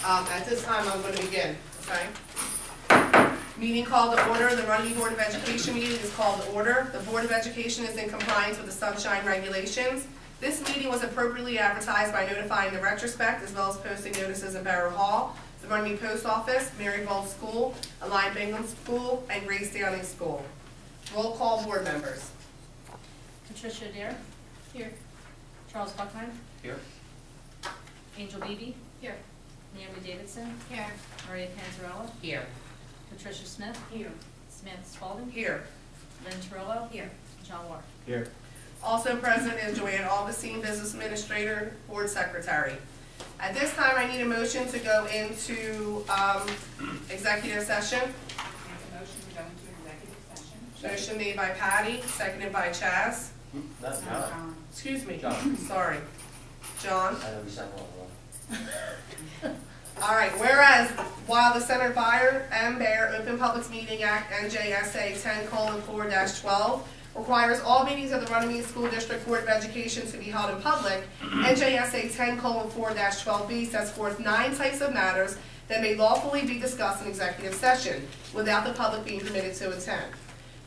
At this time, I'm going to begin, okay? Meeting called to order. The Runnemede Board of Education meeting is called to order. The Board of Education is in compliance with the sunshine regulations. This meeting was appropriately advertised by notifying the retrospect as well as posting notices in Borough Hall, the Runnemede Post Office, Maryville School, Alliant Bingham School, and Grace Downing School. Roll call board members. Patricia Adair. Here. Charles Buckheim. Here. Angel Beebe. Here. Naomi Davidson. Here. Maria Panzarella. Here. Patricia Smith. Here. Samantha Spalding. Here. Lynn Terrello. Here. John Ward. Here. Also present is Joanne Augustine, Business Administrator, Board Secretary. At this time, I need a motion to go into executive session. Make a motion to go into executive session. Motion made by Patty, seconded by Chaz. That's John. Excuse me. John. Sorry. John. I know we said one. All right. Whereas, while the Senator Byer M. Baer Open Public Meeting Act NJSA 10:4-12 requires all meetings of the Runnemede School District Board of Education to be held in public, NJSA 10:4-12B sets forth 9 types of matters that may lawfully be discussed in executive session without the public being permitted to attend.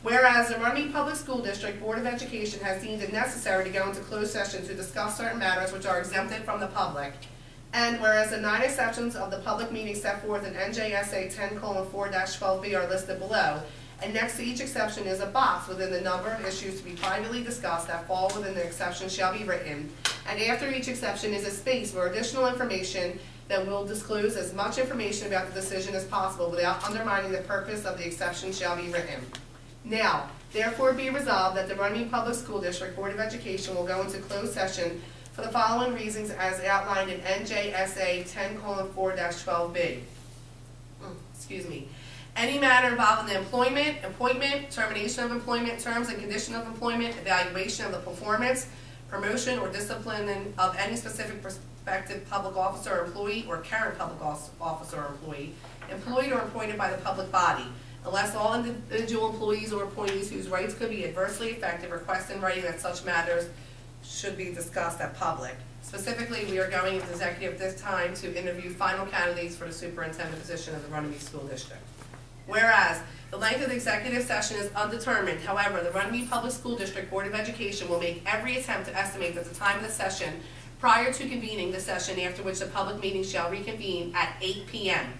Whereas the Runnemede Public School District Board of Education has deemed it necessary to go into closed session to discuss certain matters which are exempted from the public, and whereas the 9 exceptions of the public meeting set forth in NJSA 10:4-12B are listed below, and next to each exception is a box within the number of issues to be privately discussed that fall within the exception shall be written, and after each exception is a space for additional information that will disclose as much information about the decision as possible without undermining the purpose of the exception shall be written. Now, therefore be resolved that the Runnemede Public School District Board of Education will go into closed session for the following reasons as outlined in NJSA 10:4-12B. Excuse me. Any matter involving the employment, appointment, termination of employment, terms and condition of employment, evaluation of the performance, promotion, or discipline of any specific prospective public officer or employee or current public officer or employee, employed or appointed by the public body, unless all individual employees or appointees whose rights could be adversely affected request in writing that such matters should be discussed at public. Specifically, we are going into executive this time to interview final candidates for the superintendent position of the Runnemede School District. Whereas the length of the executive session is undetermined, however, the Runnemede Public School District Board of Education will make every attempt to estimate that the time of the session prior to convening the session after which the public meeting shall reconvene at 8 p.m.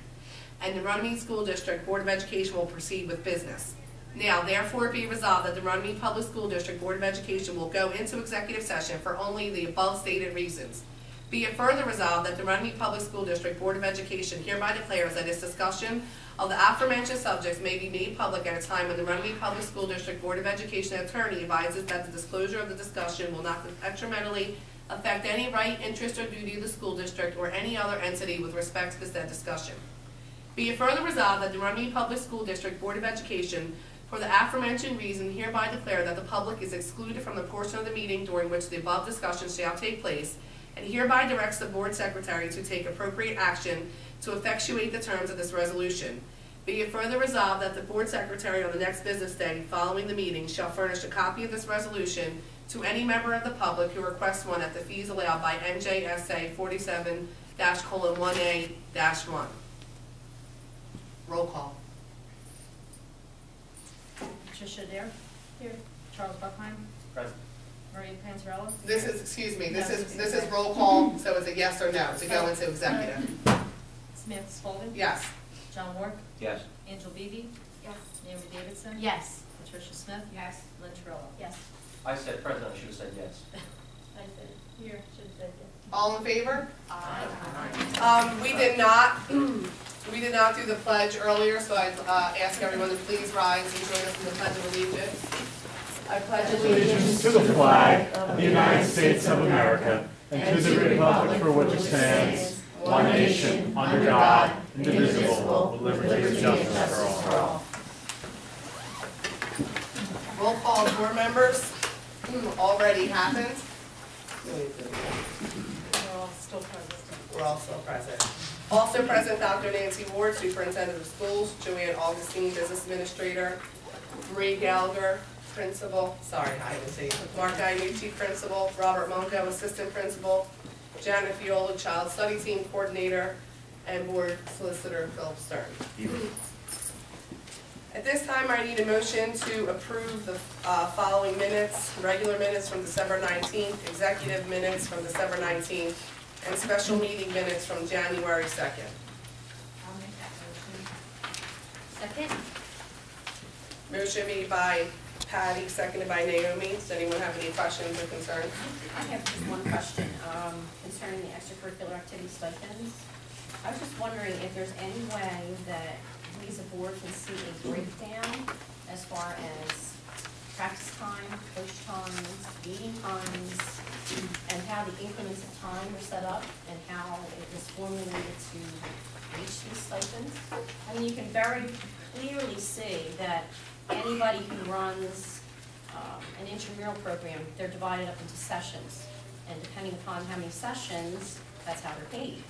and the Runnemede School District Board of Education will proceed with business. Now, therefore, be resolved that the Runnemede Public School District Board of Education will go into executive session for only the above stated reasons. Be it further resolved that the Runnemede Public School District Board of Education hereby declares that its discussion of the aforementioned subjects may be made public at a time when the Runnemede Public School District Board of Education attorney advises that the disclosure of the discussion will not detrimentally affect any right, interest, or duty of the school district or any other entity with respect to the said discussion. Be it further resolved that the Runnemede Public School District Board of Education, for the aforementioned reason, hereby declare that the public is excluded from the portion of the meeting during which the above discussion shall take place, and hereby directs the Board Secretary to take appropriate action to effectuate the terms of this resolution. Be it further resolved that the Board Secretary on the next business day following the meeting shall furnish a copy of this resolution to any member of the public who requests one at the fees allowed by NJSA 47-1A-1. Roll call. Patricia Adair. Here. Charles Buckheim. Present. Maria Panzarella. This is, excuse me, this is roll call, so it's a yes or no to go into executive. Samantha Spalding. Yes. John Ward. Yes. Angel Beebe. Yes. Naomi Davidson. Yes. Patricia Smith. Yes. Lynn Terrello. Yes. I said President, I should have said yes. I said here. Should have said yes. All in favor? Aye. We did not do the pledge earlier, so I'd ask everyone to please rise and join us in the Pledge of Allegiance. I pledge allegiance to the flag of the United States of America and to the republic for which it stands, one nation, under God, indivisible, with liberty and justice for all. Roll call of board members already happened. We're all still present. We're all still present. Also present, Dr. Nancy Ward, Superintendent of Schools, Joanne Augustine, Business Administrator, Marie Gallagher, Principal, Mark Iannucci, Principal, Robert Monco, Assistant Principal, Janet Fiola, Child Study Team Coordinator, and Board Solicitor Philip Stern. At this time, I need a motion to approve the following minutes: regular minutes from December 19th, executive minutes from December 19th, and special meeting minutes from January 2nd. I'll make that motion. Second? Motion made by Patty, seconded by Naomi. Does anyone have any questions or concerns? I have just one question concerning the extracurricular activity stipends. I was just wondering if there's any way that we as a board can see a breakdown as far as practice time, coach times, meeting times, and how the increments of time are set up, and how it was formulated to reach these stipends. I mean, you can very clearly see that anybody who runs an intramural program, they're divided up into sessions, and depending upon how many sessions, that's how they're paid.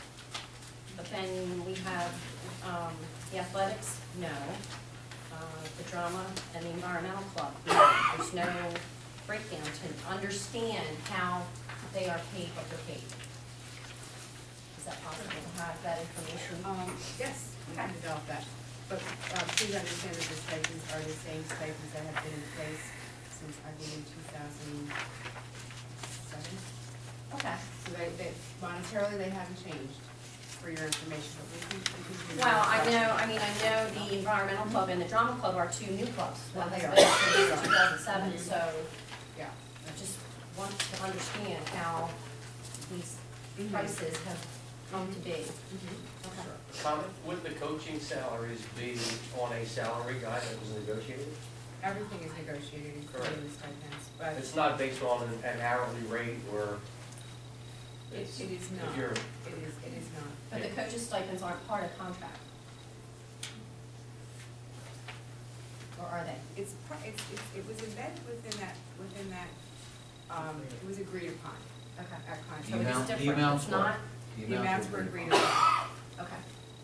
But then we have the athletics, no. The drama and the environmental club, no. There's no breakdown to understand how they are paid, what they're paid. Is that possible to have that information? Yes, we can develop that, but please understand that the stipends are the same stipends that have been in place since, I believe, 2007. Okay. So they monetarily, they haven't changed, for your information, but we can do Well, I that. know the environmental club and the drama club are two new clubs. Well, they One are. has been since 2007, so Yeah. I just want to understand how these prices have come to be. Okay. Comment, would the coaching salaries be on a salary guide that was negotiated? Everything is negotiated, including the stipends, but It's not based on an hourly rate or? it it's- is if not, you're- it is not. But the coaches' stipends aren't part of contract. Or are they? It was embedded within that, it was agreed upon Okay. at contract. So it is amount- the different, amounts it's not, The amounts were agreed upon, okay,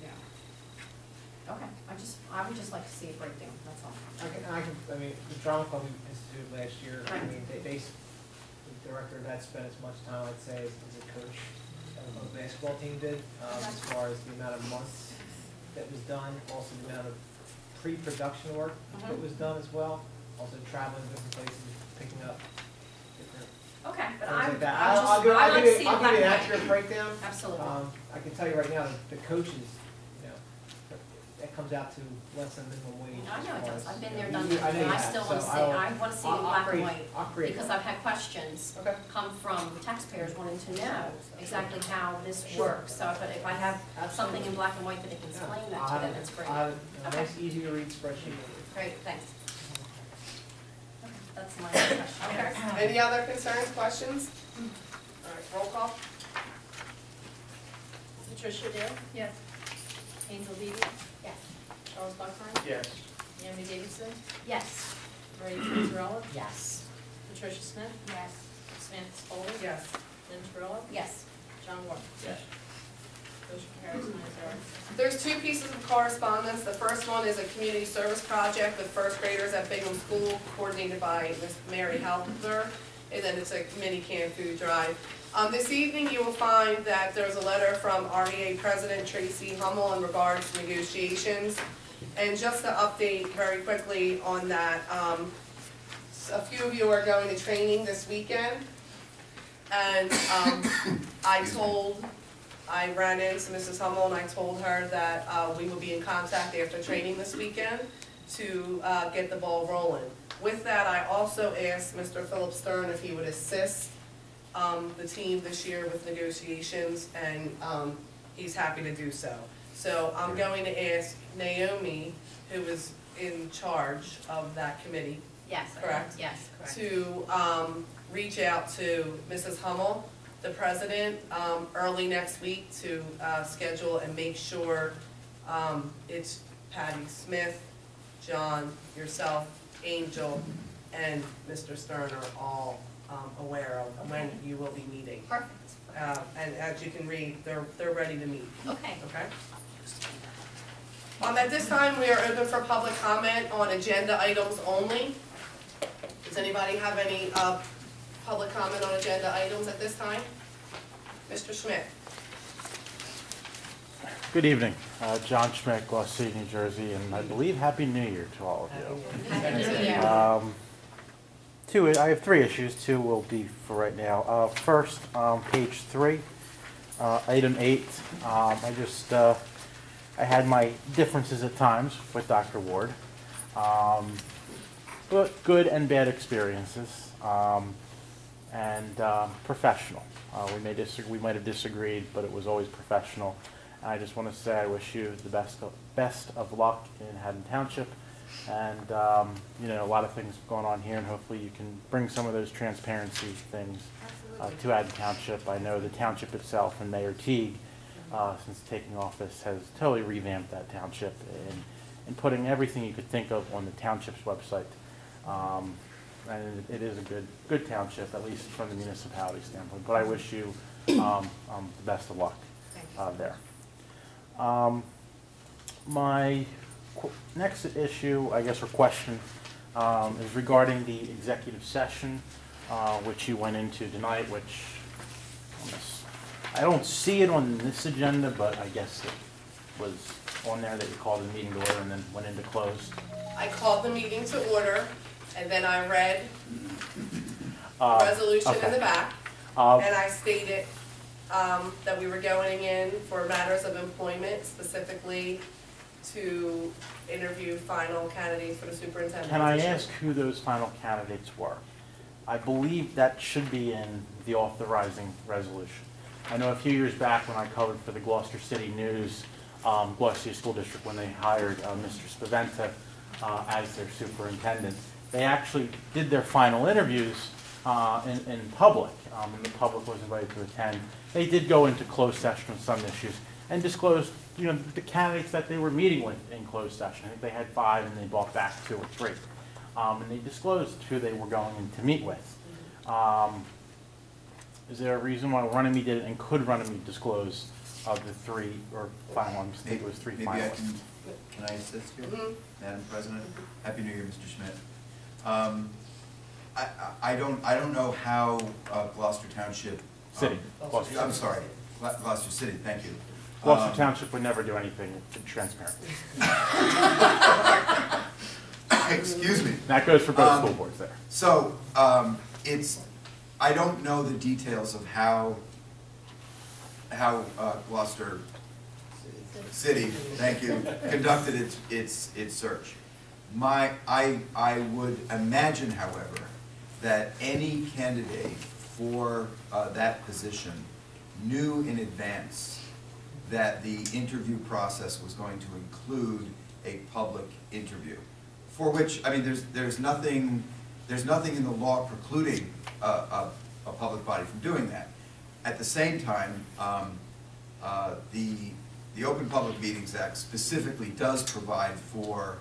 yeah. okay. I would just like to see a breakdown, that's all. I mean, the drama club we instituted last year, I Right. mean, the director of that spent as much time, I'd say, as a coach of a basketball team did, as far as the amount of months that was done, also the amount of pre-production work that was done as well, also traveling to different places, picking up different Okay, but things I'm like that. just, I'll give I like to see you the an black and white. accurate breakdown. Absolutely. I can tell you right now, the coaches, you know, that comes out to less than minimum wage. I know it does, I've been there, You done know, that, I know but you I have, still so want to see, I'll- I want to see it in I'll black and create- white. I'll create Because that. I've had questions Okay. come from taxpayers wanting to know exactly how this works. So if I have something in black and white that I can explain that to them, it's great. I'll have a Okay. nice, easy to read spreadsheet. Great, thanks. Okay, that's my question. Okay. Any other concerns, questions? All right, roll call. Patricia Dale? Yes. Hazel Beebe? Yes. Charles Buckheim? Yes. Naomi Davidson? Yes. Maria Fitzgerald? Yes. Patricia Smith? Yes. Samantha Spalding? Yes. Lynn Terrell? Yes. John Ward? Yes. Motion carries 9-0. There's two pieces of correspondence. The first one is a community service project with first graders at Bingham School, coordinated by Ms. Mary Halpenter, and then it's a mini canned food drive. This evening, you will find that there's a letter from REA President Tracy Hummel in regards to negotiations. And just to update very quickly on that, a few of you are going to training this weekend. And I ran into Mrs. Hummel and I told her that we will be in contact after training this weekend to get the ball rolling. With that, I also asked Mr. Philip Stern if he would assist the team this year with negotiations, and he's happy to do so. So I'm going to ask Naomi, who is in charge of that committee, Yes. Correct. Yes, correct. to reach out to Mrs. Hummel, the president, early next week to schedule and make sure it's Patty Smith, John, yourself, Angel, and Mr. Stern are all aware of when you will be meeting. Perfect. And as you can read, they're ready to meet, Okay. okay? At this time, we are open for public comment on agenda items only. Does anybody have any public comment on agenda items at this time? Mr. Schmidt? Good evening. John Schmidt, Gloss City, New Jersey, and I believe Happy New Year to all of you. Happy New Year. I have 3 issues. 2 will be for right now. First, page 3, item 8. I had my differences at times with Dr. Ward, but good and bad experiences, and professional. We might have disagreed, but it was always professional. I just want to say I wish you the best of luck in Haddon Township, and a lot of things going on here, and hopefully you can bring some of those transparency things to Haddon Township. I know the township itself and Mayor Teague, since taking office, has totally revamped that township and putting everything you could think of on the township's website. And it is a good township, at least from the municipality standpoint. But I wish you the best of luck there. My next issue, I guess, or question, is regarding the executive session, which you went into tonight, which I don't see it on this agenda, but I guess it was on there that you called the meeting to order and then went into closed. I called the meeting to order, and then I read the resolution in the back, and I stated that we were going in for matters of employment, specifically to interview final candidates for the superintendent. Can I ask who those final candidates were? I believe that should be in the authorizing resolution. I know a few years back when I covered for the Gloucester City News, Gloucester City School District, when they hired Mr. Spaventa as their superintendent, they actually did their final interviews in public, and the public was invited to attend. They did go into closed session on some issues and disclosed, the candidates that they were meeting with in closed session. I think they had 5 and they brought back 2 or 3. And they disclosed who they were going in to meet with. Is there a reason why Runnemede did it, and could Runnemede disclose the 3 or final? I think it was 3 Maybe finalists. Can I assist here, Madam President? Happy New Year, Mr. Schmidt. I don't know how Gloucester Township. City. Gloucester I'm City. sorry, Gloucester City. Thank you. Gloucester Township would never do anything transparent. Excuse me. That goes for both school boards there. So I don't know the details of how Gloucester City, thank you, conducted its search. I would imagine, however, that any candidate for that position knew in advance that the interview process was going to include a public interview, for which, I mean, there's nothing in the law precluding a public body from doing that. At the same time, the Open Public Meetings Act specifically does provide for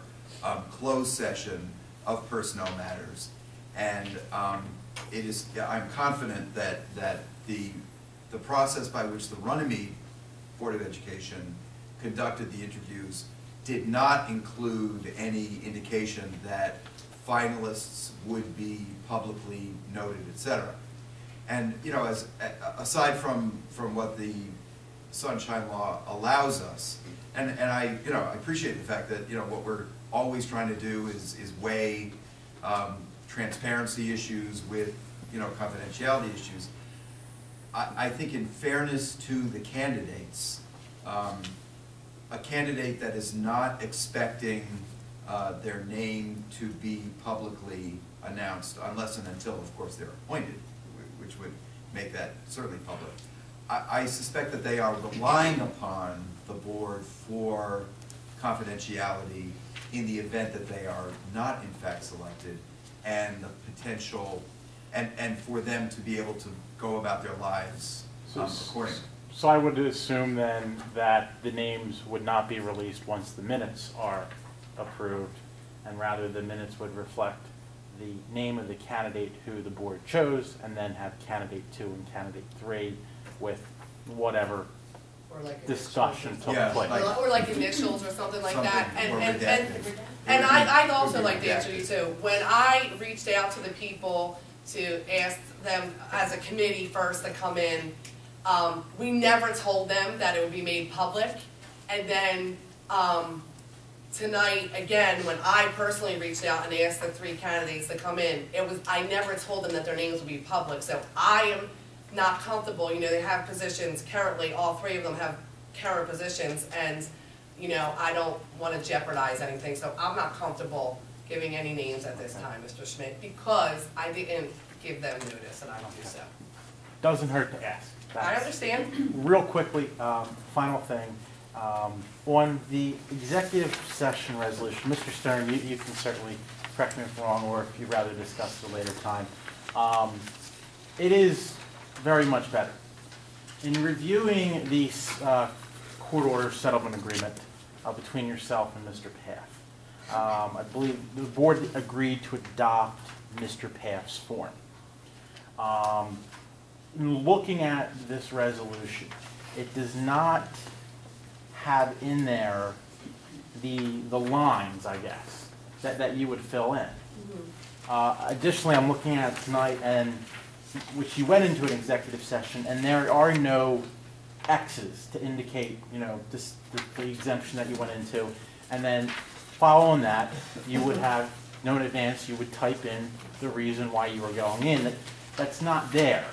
closed session of personnel matters, and I'm confident that the process by which the Runnemede Board of Education conducted the interviews did not include any indication that finalists would be publicly noted, etc. And aside from what the Sunshine Law allows us, and I appreciate the fact that what we're always trying to do is weigh transparency issues with confidentiality issues. I think in fairness to the candidates, a candidate that is not expecting their name to be publicly announced, unless and until, of course, they're appointed, which would make that certainly public. I suspect that they are relying upon the board for confidentiality in the event that they are not in fact selected, and the potential, and for them to be able to go about their lives accordingly. So I would assume then that the names would not be released once the minutes are approved, and rather the minutes would reflect the name of the candidate who the board chose, and then have candidate 2 and candidate 3 with whatever discussion took place. Or like initials or something like that. Something more redacted. And I'd also like to answer you too. When I reached out to the people to ask them as a committee first to come in, we never told them that it would be made public. And then, tonight, again, when I personally reached out and asked the 3 candidates to come in, I never told them that their names would be public, so I am not comfortable, they have positions currently, all 3 of them have current positions, and, I don't want to jeopardize anything, so I'm not comfortable giving any names at this time, Mr. Schmidt, because I didn't give them notice, and I don't do so. Doesn't hurt to ask. I understand. Real quickly, final thing. On the executive session resolution, Mr. Stern, you can certainly correct me if I'm wrong, or if you'd rather discuss at a later time. It is very much better. In reviewing the court order settlement agreement between yourself and Mr. Paff, I believe the board agreed to adopt Mr. Paff's form. In looking at this resolution, it does not have in there the lines, I guess, that you would fill in. Additionally, I'm looking at it tonight, and which you went into an executive session, and there are no X's to indicate, the exemption that you went into. And then following that, you would have known in advance, you would type in the reason why you were going in. That's not there.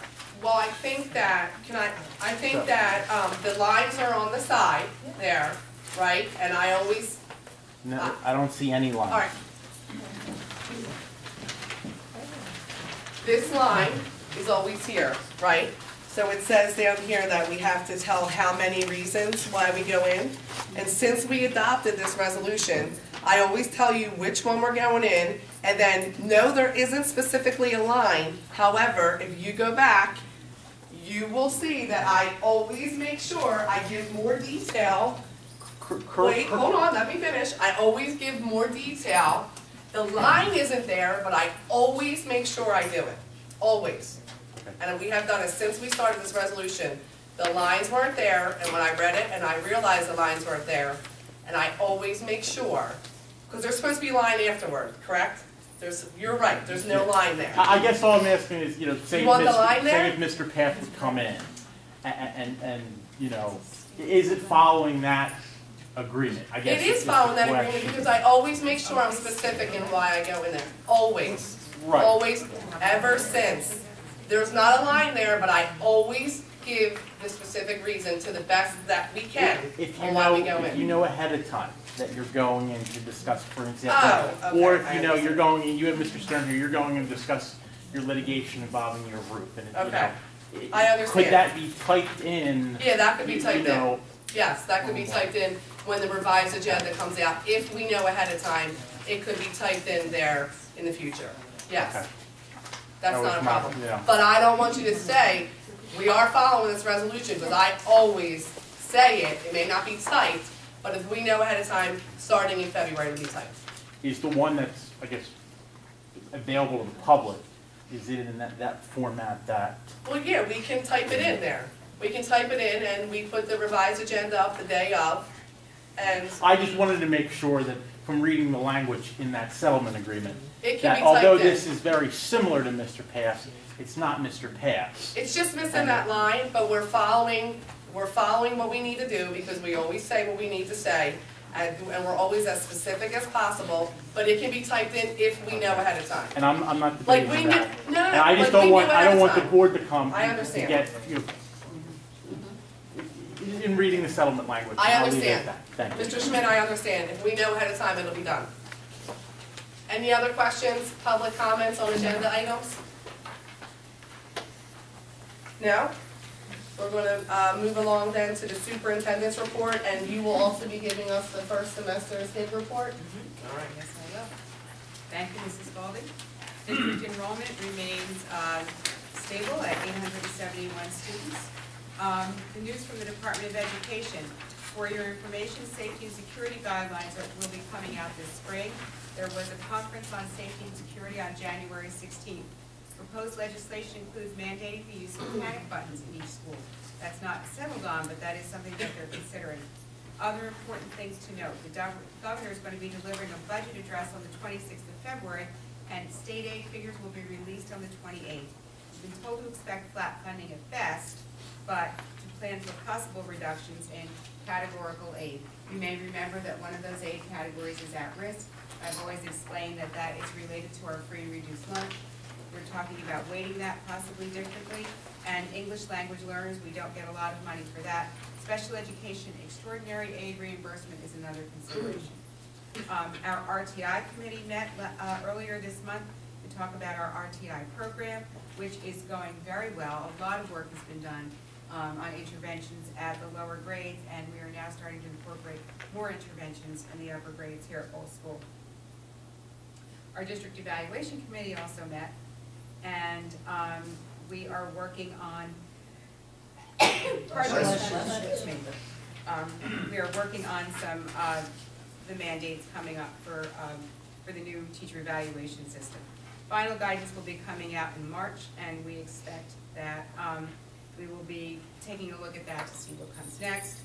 Well, I think that, the lines are on the side there, right? And I always... No, I don't see any lines. All right. This line is always here, right? So it says down here that we have to tell how many reasons why we go in. And since we adopted this resolution, I always tell you which one we're going in, and then, no, there isn't specifically a line. However, if you go back, you will see that I always make sure I give more detail. Wait, hold on, let me finish. I always give more detail. The line isn't there, but I always make sure I do it. Always. And we have done it since we started this resolution. The lines weren't there, and when I read it and I realized the lines weren't there, and I always make sure, because there's supposed to be a line afterward, correct? You're right, there's no line there. I guess all I'm asking is, say say if Mr. Paff would come in, and is it following that agreement? I guess it is following that agreement, because I always make sure I'm specific in why I go in there. Always. Right. Always, ever since. There's not a line there, but I always give the specific reason to the best that we can on why we go in. If you know ahead of time that you're going in to discuss, for example, or if you know you're going in, you have Mr. Stern here, you're going in to discuss your litigation involving your roof. And okay. I understand. Could that be typed in? Yeah, that could be typed in. Yes, that could be typed in when the revised agenda comes out. If we know ahead of time, it could be typed in there in the future. Yes. Okay. That's not a problem. Yeah. But I don't want you to say, we are following this resolution, because I always say it. It may not be typed, but if we know ahead of time, starting in February, it'll be typed. Is the one that's, I guess, available to the public, is it in that format that? Well, yeah, we can type it in there. We can type it in, and we put the revised agenda up the day of, and... I just wanted to make sure that, from reading the language in that settlement agment, it can that be although typed in. this is very similar to Mr. Paff's, it's not Mr. Paff's. It's just missing that line, but we're following what we need to do, because we always say what we need to say, and we're always as specific as possible, but it can be typed in if we know ahead of time. And I'm not debating Like that. No, and I just like don't want, I don't want the time. board to come I understand. to get, in reading the settlement language. I I'll leave it understand. at that. Thank you. Mr. Schmidt, I understand. If we know ahead of time, it'll be done. Any other questions, public comments on agenda items? No? We're going to move along then to the superintendent's report, and you will also be giving us the first semester's HID report. All right, yes, I will. Thank you, Mrs. Goldie. District enrollment remains stable at 871 students. The news from the Department of Education. For your information, safety and security guidelines will be coming out this spring. There was a conference on safety and security on January 16th. Proposed legislation includes mandating the use of panic buttons in each school. That's not settled on, but that is something that they're considering. Other important things to note. The governor is going to be delivering a budget address on the 26th of February, and state aid figures will be released on the 28th. We've been told to expect flat funding at best, but to plan for possible reductions in categorical aid. You may remember that one of those aid categories is at risk. I've always explained that that is related to our free and reduced lunch. We're talking about weighting that possibly differently. And English language learners, we don't get a lot of money for that. Special education extraordinary aid reimbursement is another consideration. Our RTI committee met earlier this month to talk about our RTI program, which is going very well. A lot of work has been done on interventions at the lower grades, and we are now starting to incorporate more interventions in the upper grades here at Old School. Our district evaluation committee also met, and we are working on we are working on some the mandates coming up for the new teacher evaluation system. Final guidance will be coming out in March, and we expect that we will be taking a look at that to see what comes next.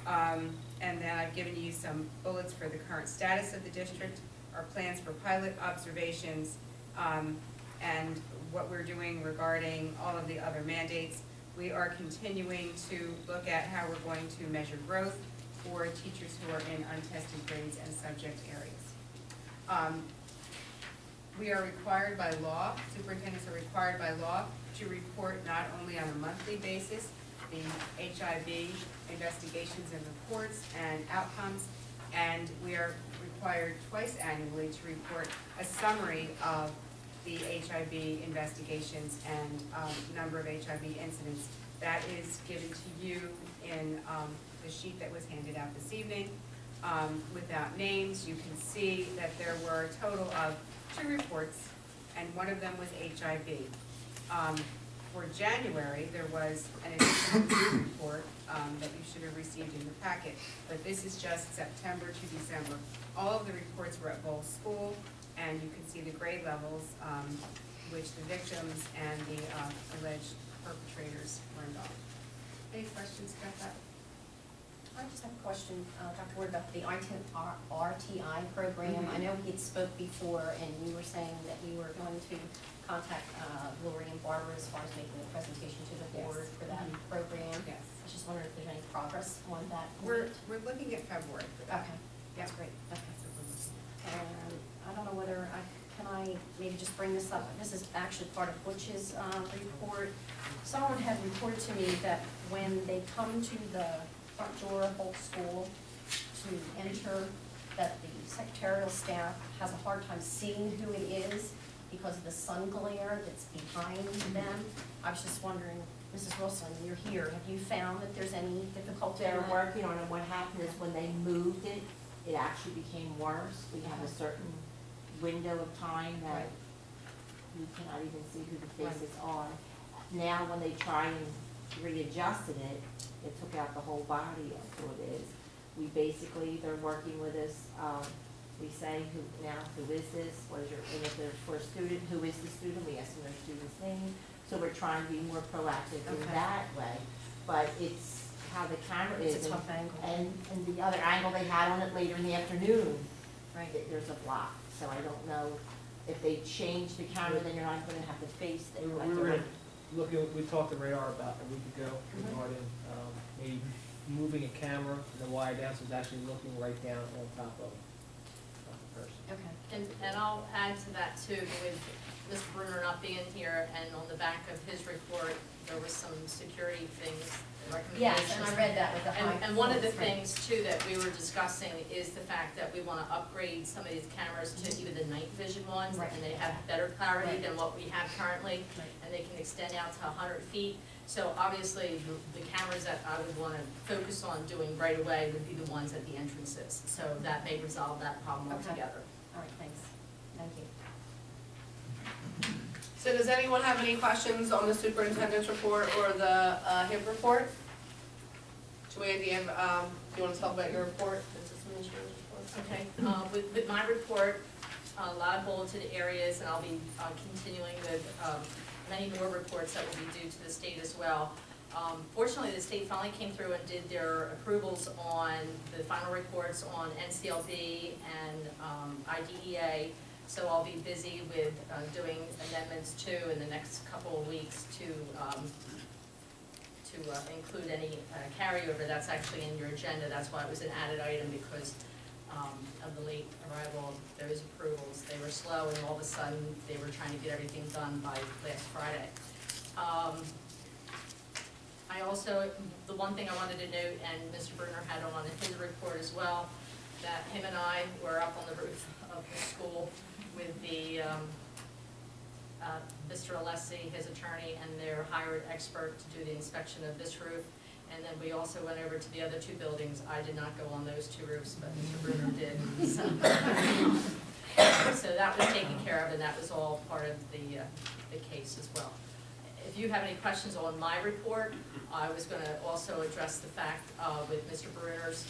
And then I've given you some bullets for the current status of the district, our plans for pilot observations, and what we're doing regarding all of the other mandates. We are continuing to look at how we're going to measure growth for teachers who are in untested grades and subject areas. We are required by law, superintendents are required by law to report not only on a monthly basis the HIB investigations and reports and outcomes, and we are required twice annually to report a summary of the HIB investigations and number of HIB incidents. That is given to you in the sheet that was handed out this evening. Without names, you can see that there were a total of 2 reports, and one of them was HIB. For January, there was an additional report that you should have received in your packet, but this is just September to December. All of the reports were at Bowl School, and you can see the grade levels which the victims and the alleged perpetrators were involved. Any questions about that? I just have a question, Dr. Ward, about the RTI program. I know we had spoke before, and you were saying that you were going to contact Lori and Barbara as far as making a presentation to the board for that program. Yes. I was just wondering if there's any progress on that. We're looking at February for that. Okay, that's great. Okay. And I don't know whether can I maybe just bring this up. This is actually part of Butch's report. Someone had reported to me that when they come to the front door of Holt School to enter, that the secretarial staff has a hard time seeing who it is because of the sun glare that's behind them. I was just wondering, Mrs. Wilson, you're here. Have you found that there's any difficulty? They're working on it. What happened is when they moved it, it actually became worse. We have a certain window of time that you cannot even see who the faces are. Now when they try and readjusted it, it took out the whole body of who it is. We basically, they're working with us, we say, who is this, what is your, and if they're for a student, who is the student, we ask them their student's name. So we're trying to be more proactive in that way. But it's how the camera is. It's a tough angle. And the other angle they had on it later in the afternoon, Right. there's a block. So I don't know if they change the camera, then you're not gonna have to face it. We talked to Radar about a week ago regarding maybe moving a camera and the wire down so it's actually looking right down on top of the person. Okay. And I'll add to that too, with Mr. Bruner not being here, and on the back of his report, there was some security things, recommendations. Yes, and I read that with the high. And one of the right. things too that we were discussing is the fact that we want to upgrade some of these cameras to even the night vision ones, Right. and they have better clarity Right. than what we have currently, Right. and they can extend out to 100 feet. So obviously, the cameras that I would want to focus on doing right away would be the ones at the entrances. So that may resolve that problem Okay. altogether. All right, thanks. Thank you. So does anyone have any questions on the superintendent's report or the HIP report? Joanne, do you want to talk about your report? Okay, with my report, a lot of bulleted areas, and I'll be continuing with many more reports that will be due to the state as well. Fortunately, the state finally came through and did their approvals on the final reports on NCLB and IDEA. So I'll be busy with doing amendments too in the next couple of weeks to include any carryover that's actually in your agenda. That's why it was an added item, because of the late arrival of those approvals. They were slow, and all of a sudden, they were trying to get everything done by last Friday. I also, the one thing I wanted to note, and Mr. Bruner had on his report as well, that him and I were up on the roof of the school with the Mr. Alessi, his attorney, and their hired expert to do the inspection of this roof. And then we also went over to the other two buildings. I did not go on those two roofs, but Mr. Bruner did. So that was taken care of, and that was all part of the case as well. If you have any questions on my report, I was going to also address the fact with Mr. Bruner's.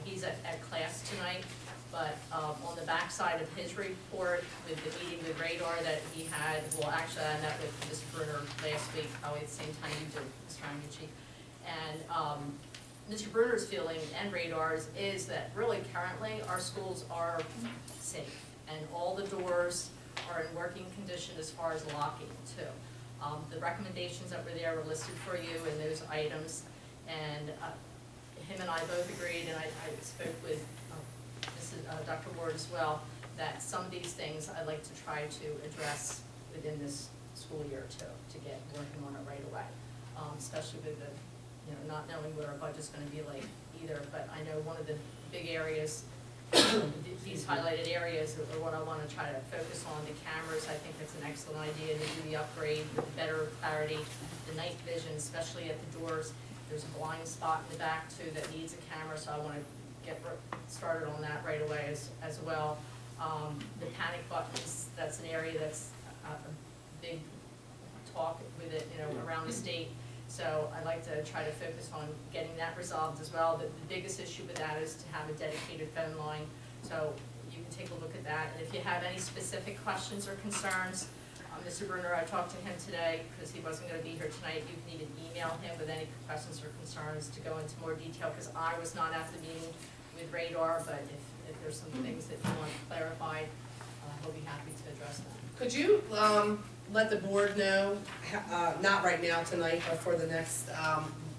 He's at class tonight, but on the back side of his report with the meeting with Radar that he had, well, actually I met with Mr. Bruner last week, probably at the same time you did, Mr. Angucci. And Mr. Bruner's feeling and Radar's is that really currently our schools are safe and all the doors are in working condition as far as locking too. The recommendations that were there were listed for you in those items, and him and I both agreed, and I spoke with Dr. Ward as well, that some of these things I'd like to try to address within this school year too, to get working on it right away, especially with the, not knowing what our budget's going to be like either. But I know one of the big areas, these highlighted areas are what I want to try to focus on. The cameras, I think that's an excellent idea to do the upgrade with better clarity. The night vision, especially at the doors. There's a blind spot in the back too that needs a camera, so I want to get started on that right away as well. The panic buttons, that's an area that's a big talk with it, around the state. So I'd like to try to focus on getting that resolved as well. The biggest issue with that is to have a dedicated phone line. So you can take a look at that. And if you have any specific questions or concerns, Mr. Bruner, I talked to him today because he wasn't going to be here tonight. You can even email him with any questions or concerns to go into more detail, because I was not at the meeting with Radar, but if there's some things that you want clarified, he'll be happy to address them. Could you let the board know, not right now tonight, but for the next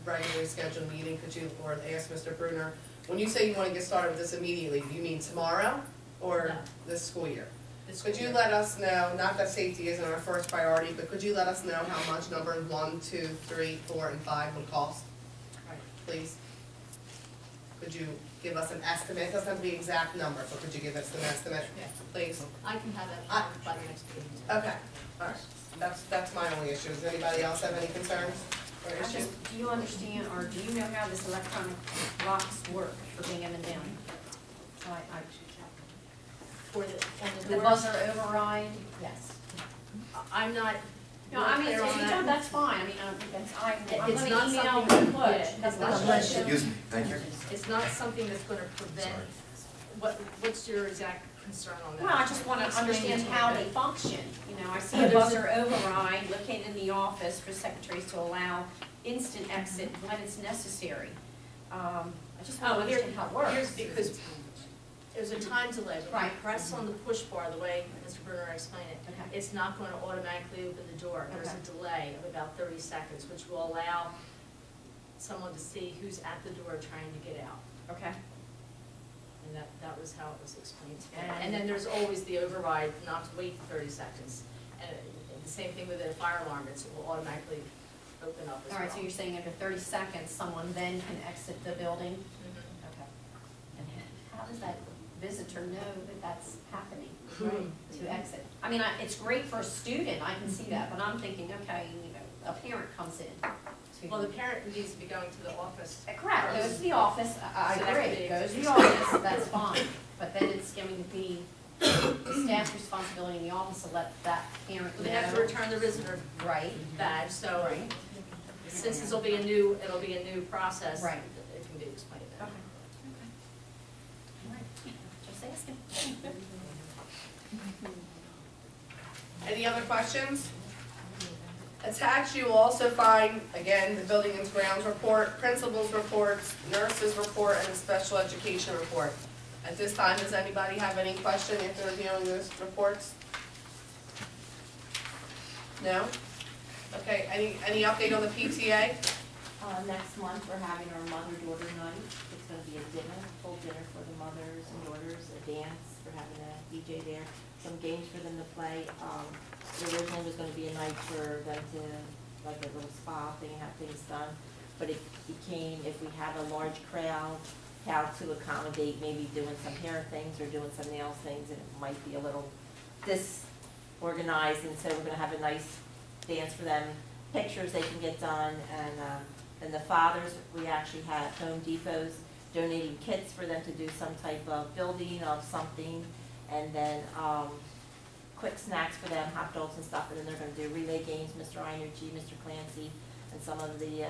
regularly scheduled meeting, could you, or ask Mr. Bruner, when you say you want to get started with this immediately, do you mean tomorrow or No. this school year? Could you let us know, not that safety isn't our first priority, but could you let us know how much numbers 1, 2, 3, 4, and 5 would cost, Right. please? Could you give us an estimate? It doesn't have to be exact number, but could you give us an estimate, Yeah. please? I can have that by the next meeting. Okay, all right. That's my only issue. Does anybody else have any concerns or I issues? just, do you understand, or do you know how this electronic locks work for Bingham and Downey? For on the The doors, buzzer override, yes. I'm not. No, I mean, clear on if you that. don't, that's fine, I mean, I'm It's gonna not email something the that- coach. yeah, That's it's not not something- Excuse me, thank you. It's not something that's going to prevent, Sorry. what's your exact concern on that? Well, I just want to Explain understand it to how me. they function. I see There's a a- buzzer override located in the office for secretaries to allow instant exit when it's necessary. I just want to Oh, here- understand how it works. Here's because there's a time delay. When you Right. press on the push bar, the way Mr. Bruner explained it, Okay. it's not going to automatically open the door. There's a Okay. delay of about 30 seconds, which will allow someone to see who's at the door trying to get out. Okay. And that was how it was explained to me. And then there's always the override, not to wait 30 seconds. And the same thing with a fire alarm, it will automatically open up as well. All right, so you're saying after 30 seconds, someone then can exit the building? Mhm. Okay. And how does that visitor know that that's happening, right, to exit? I mean, it's great for a student, I can see that, but I'm thinking, okay, a parent comes in to. Well, the parent needs to be going to the office. Correct, goes to the office, I So that could agree, be- goes to the office, that's fine, but then it's going to be the staff's responsibility in the office to let that parent know. They have to return the visitor Right, badge, so right, since it'll be a new process. Right. It can be explained. okay. All right, just asking. Any other questions? Attached, you will also find, again, the building and grounds report, principal's reports, nurses report, and the special education report. At this time, does anybody have any question after reviewing those reports? No? Okay, any update on the PTA? Next month, we're having our mother-daughter night. It's gonna be a dinner, full dinner for the mothers and daughters, a dance, we're having a DJ there, some games for them to play. Originally was gonna be a night for them to, like a little spa thing, have things done. But it became, if we have a large crowd, how to accommodate maybe doing some hair things or doing some nail things, and it might be a little disorganized, and so we're gonna have a nice dance for them, pictures they can get done, and the fathers, we actually have Home Depot's donating kits for them to do some type of building of something, and then, quick snacks for them, hot dogs and stuff, and then they're gonna do relay games, Mr. Einergy, Mr. Clancy, and some of the,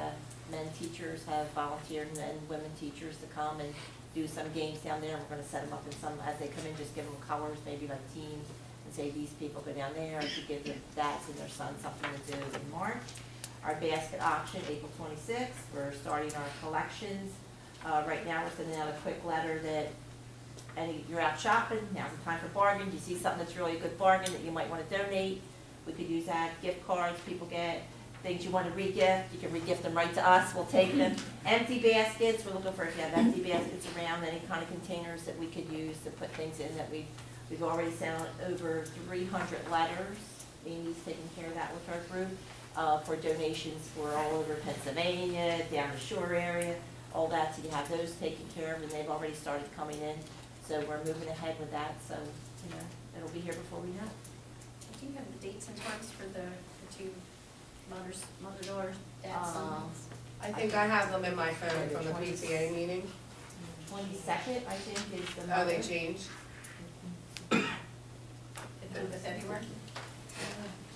men teachers have volunteered, men, women teachers to come and do some games down there. We're gonna set them up in some, as they come in, just give them colors, maybe like teams, and say these people go down there, to give their dads and their sons something to do in March. Our basket auction, April 26th, we're starting our collections. Right now, we're sending out a quick letter that you're out shopping, now's the time for bargain, you see something that's really a good bargain that you might wanna donate, we could use that, gift cards people get, things you want to re-gift, you can re-gift them right to us, we'll take them. Empty baskets, we're looking for if you have empty baskets around, any kind of containers that we could use to put things in that we've already sent out over 300 letters. Amy's taking care of that with our group, for donations for all over Pennsylvania, down the shore area, all that, so you have those taken care of, and they've already started coming in. So we're moving ahead with that, so, you know, it'll be here before we know. Do you have the dates and times for the two mother-daughters, dads, sons? I think I have them in my phone from the PTA meeting. 22nd, I think, is the. Oh, they changed? The February?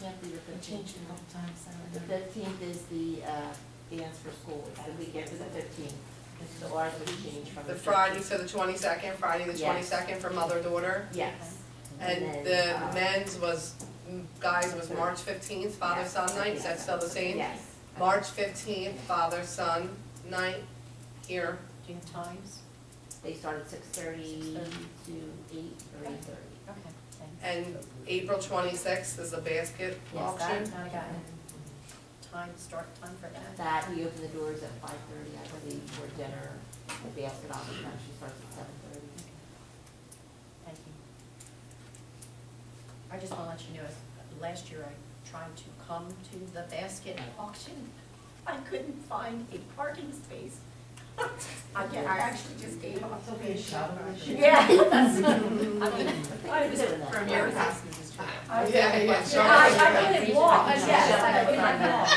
Can't be the 15th. Changed a couple times, so I The don't know. 15th is the dance for school, it's the week after the 15th. So ours would change from The the Friday, 15th. so the 22nd, Friday the Yes. 22nd for mother-daughter. Yes. And then, the men's guys was March 15th, father-son night, is that still the same? Yes. March 15th, father-son night here. Do you have times? They start at 6:30 to 8 or 8:30. Okay, thanks. And April 26th is the basket Yes, auction. I got it. Time, start time for that? That, we open the doors at 5:30, I believe, for dinner. The basket auction actually starts at 7:30. Thank you. I just want to let you know, last year I tried to come to the basket auction. I couldn't find a parking space. I actually just gave up. Yeah, that's, I mean, I was from your house. Yeah, sure. I couldn't walk, yes, I couldn't walk.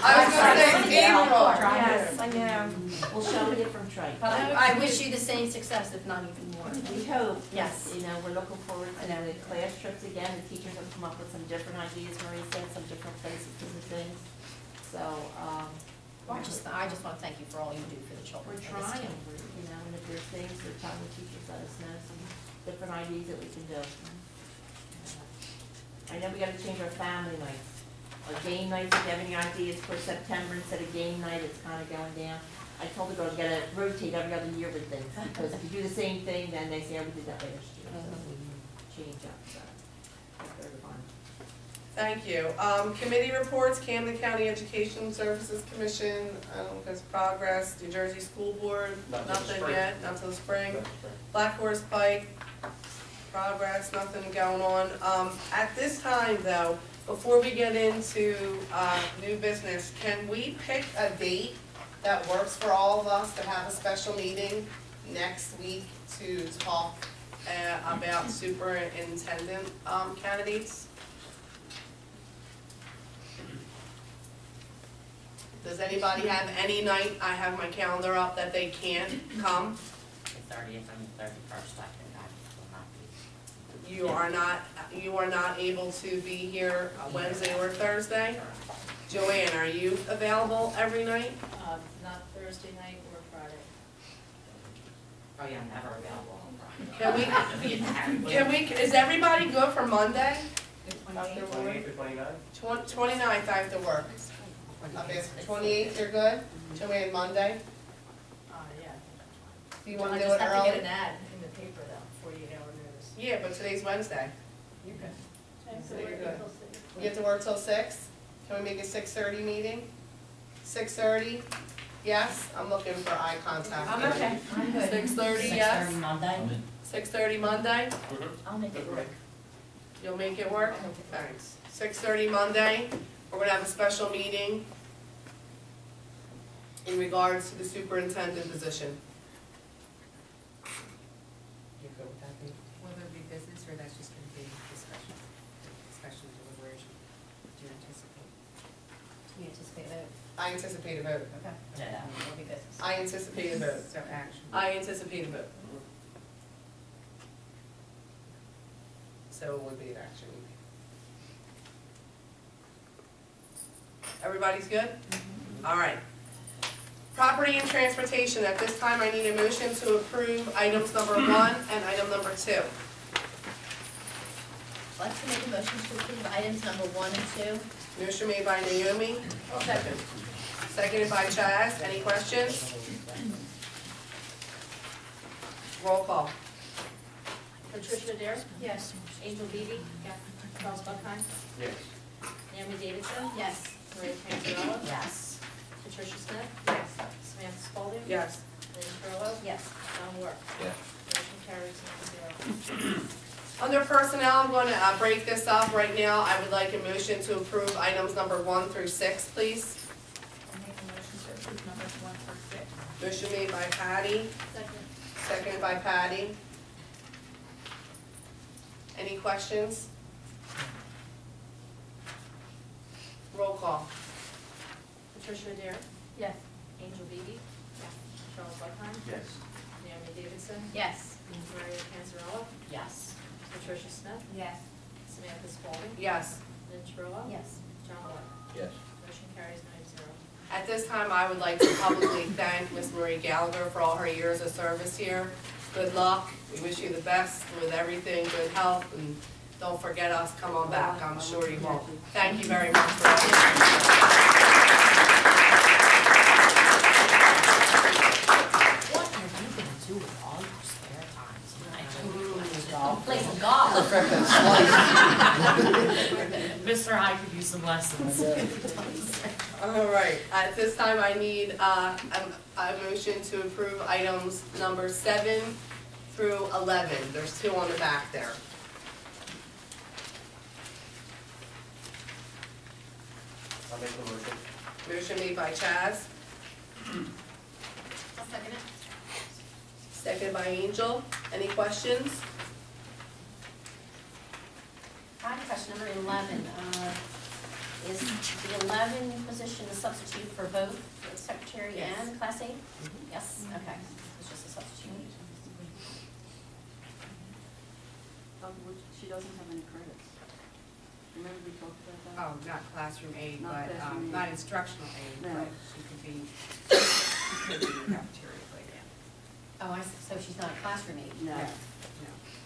I was gonna say April. Yes, I know. We'll show you from Triton. But I wish you the same success, if not even more. We hope. Yes. You know, we're looking forward to the class trips again. The teachers have come up with some different ideas, Marie said, some different places to do things. So, Well, I just want to thank you for all you do for the children. we're of this trying, town. you know, and if there's things, we're telling the teachers, let us know some different ideas that we can do. I know we gotta change our family nights. Our game nights, if you have any ideas for September, instead of game night, it's kinda going down. I told the girls, we gotta rotate every other year with things, because if you do the same thing, then they say, oh, we did that last year, so we change up, so. It's very fun. Thank you. Committee reports, Camden County Education Services Commission, I don't know if there's progress, New Jersey School Board, Not till the nothing spring. yet, not till the spring. Black Horse Pike, progress, nothing going on. At this time though, before we get into, new business, can we pick a date that works for all of us to have a special meeting next week to talk, about superintendent, candidates? Does anybody have any night, I have my calendar up, that they can't come? The 30th and the 31st, I think I will not be. You are not able to be here Wednesday or Thursday? Joanne, are you available every night? Not Thursday night or Friday. Oh, yeah, I'm never available on Friday. Can we, is everybody good for Monday? Dr. 28th Willard? to 29th? 29th I have to work. Okay, 28th, you're good? Joanne, Monday? Yeah. Do you wanna I do just it have to get early? an ad in the paper though, 48-hour notice. Yeah, but today's Wednesday. You can. So you're good. You have to work till 6? Can we make a 6:30 meeting? 6:30? Yes, I'm looking for eye contact. I'm okay, I'm good. 6:30, yes? 6:30 Monday? 6:30 Monday? I'll make it work. You'll make it work? Thanks. 6:30 Monday, we're gonna have a special meeting in regards to the superintendent position. You go with that, Dave? Will there be business, or that's just gonna be discussion, deliberation? Do you anticipate? Do you anticipate a vote? I anticipate a vote. Okay. Yeah. It'll be business. I anticipate a vote. So action. I anticipate a vote. So it would be an action meeting. Everybody's good? All right. Property and transportation, at this time I need a motion to approve items number 1 and item number 2. I'd like to make a motion to approve items number 1 and 2. Motion made by Naomi. Second. Seconded by Chaz. Any questions? Roll call. Patricia Adair? Yes. Angel Beebe? Yes. Charles Buckheim? Yes. Naomi Davidson? Yes. Maria Panzarella? Yes. Patricia Smith? Yes. Samantha Spalding? Yes. Lynn Terrell? Yes. John Wark? Yes. Motion carries 9-0. Under personnel, I'm going to break this up right now. I would like a motion to approve items number 1 through 6, please. I'll make a motion to approve numbers 1 through 6. Motion made by Patty, Second. seconded by Patty. Any questions? Roll call. Patricia Adair? Yes. Angel Beebe? Yes. Charles Buckheim? Yes. Naomi Davidson? Yes. Maria Panzarella? Yes. Patricia Smith? Yes. Samantha Spalding? Yes. Lynn Terrell? Yes. John Wark? Yes. Motion carries 9-0. At this time, I would like to publicly thank Miss Marie Gallagher for all her years of service here. Good luck. We wish you the best with everything, good health, and don't forget us. Come on back. I'm sure you won't. Thank you very much for that. What have you been doing all your spare times? Play some golf. Mr. I could use some lessons. All right, at this time, I need a motion to approve items number 7 through 11. There's 2 on the back there. I'll make the motion. Motion made by Chaz, I'll second it. seconded by Angel. Any questions? I have a question, number 11. Is the 11 position a substitute for both the secretary Yes. and Class A? Yes, okay. It's just a substitute. She doesn't have any credits. Remember we talked about that? Oh, not classroom aid, Not but, classroom aid. not instructional aid, No. but she could be in the cafeteria playground. Oh, I see. So she's not a classroom aide? No. No.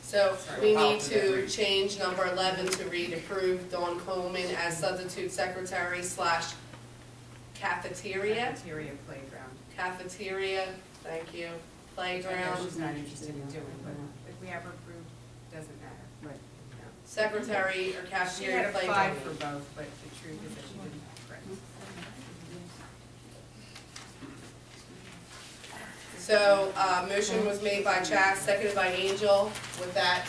So we need to change number 11 to read approve Dawn Coleman as substitute secretary / cafeteria. Cafeteria playground. Cafeteria, thank you, I know playground, she's not interested in doing, but if we have her approved, doesn't matter. Right. No. secretary or She cafeteria had applied playground. for both, but the truth is that she didn't have credits. So, motion was made by Chas, seconded by Angel, with that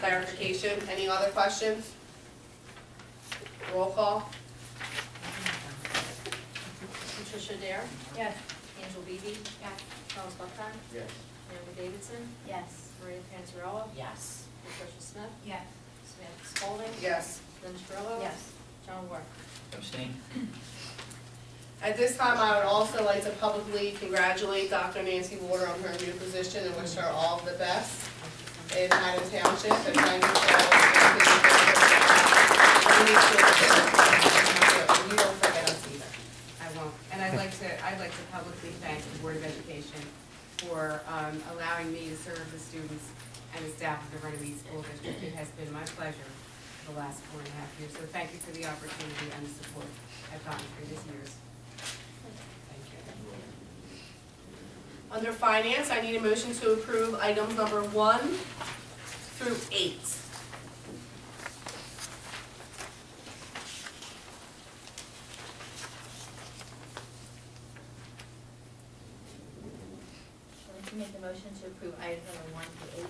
clarification. Any other questions? Roll call? Patricia Adair? Yes. Angel Beebe? Yes. Charles Buckheim? Yes. Naomi Davidson? Yes. Maria Panzarella? Yes. Patricia Smith? Yes. Samantha Spalding? Yes. Lynn Terrell? Yes. John Wark? Abstain. At this time, I would also like to publicly congratulate Dr. Nancy Warder on her new position and wish her all the best in Haddon Township, and thank you for all the you don't forget us either. I won't. And I'd like to publicly thank the Board of Education for allowing me to serve the students and the staff of the Runnemede School District. It has been my pleasure for the last 4.5 years. So thank you for the opportunity and the support I've gotten through these years. Thank you. Under finance, I need a motion to approve items number 1 through 8. Make the motion to approve items number 1 through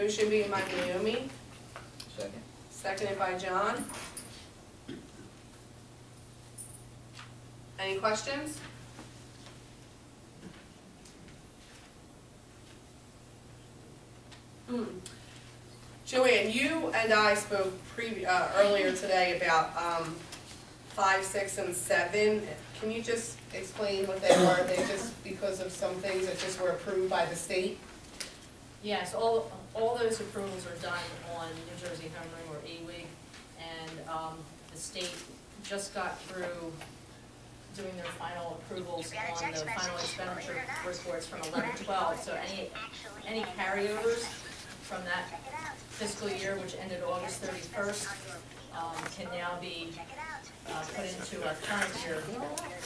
8. Motion being by Naomi, Second. seconded by John. Any questions? Joanne, you and I spoke earlier today about 5, 6, and 7. Can you just explain what they were? They just because of some things that just were approved by the state? Yes, all those approvals are done on New Jersey Homeroom or AWIG, and the state just got through doing their final approvals on the final expenditure reports from 11-12, so any carryovers from that fiscal year, which ended August 31st, can now be put into our current year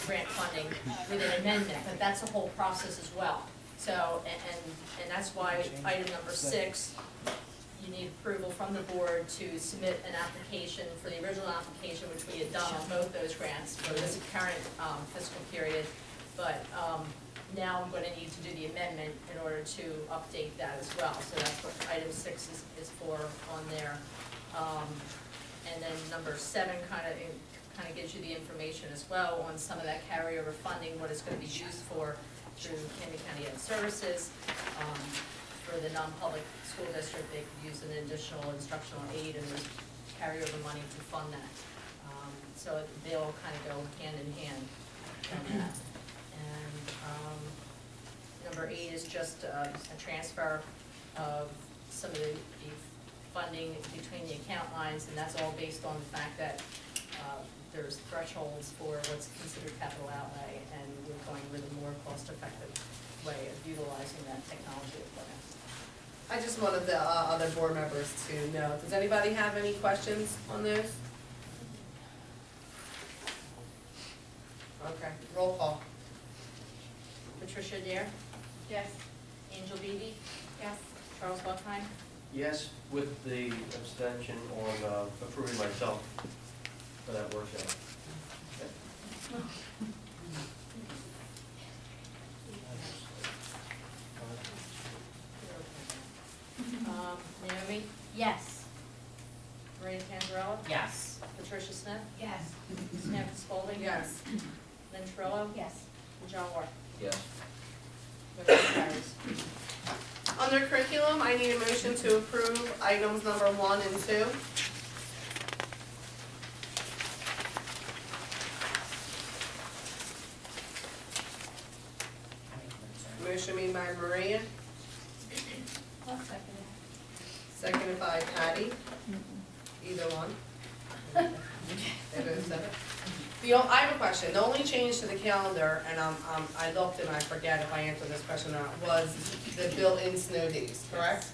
grant funding with an amendment, but that's a whole process as well. So, and that's why item number 6, you need approval from the board to submit an application for the original application, which we had done on both those grants for this current fiscal period. But now I'm going to need to do the amendment in order to update that as well. So that's what item 6 is for on there. And then number 7 kind of gives you the information as well on some of that carryover funding, what it's going to be used for through Camden County Ed Services. For the non-public school district, they could use an additional instructional aid and there's carryover money to fund that. So they all kind of go hand in hand on that. And number 8 is just a transfer of some of the funding between the account lines, and that's all based on the fact that there's thresholds for what's considered capital outlay, and we're going with a more cost-effective way of utilizing that technology equipment. I just wanted the other board members to know. Does anybody have any questions on those? Okay, roll call. Patricia Dare? Yes. Angel Beebe? Yes. Charles Buckheim? Yes, with the abstention on approving myself for that workshop. Naomi? Yes. Maria Tanzarella? Yes. Patricia Smith? Yes. Samantha Spalding? Yes. Lynn Trillo? Yes. And John Ward? Yes. Motion carries. Under curriculum, I need a motion to approve items number 1 and 2. Motion made by Maria, I'll second it. seconded by Patty. Either one. They both said it. I have a question. The only change to the calendar, and I looked and I forget if I answered this question or not, was the built-in snow days, correct?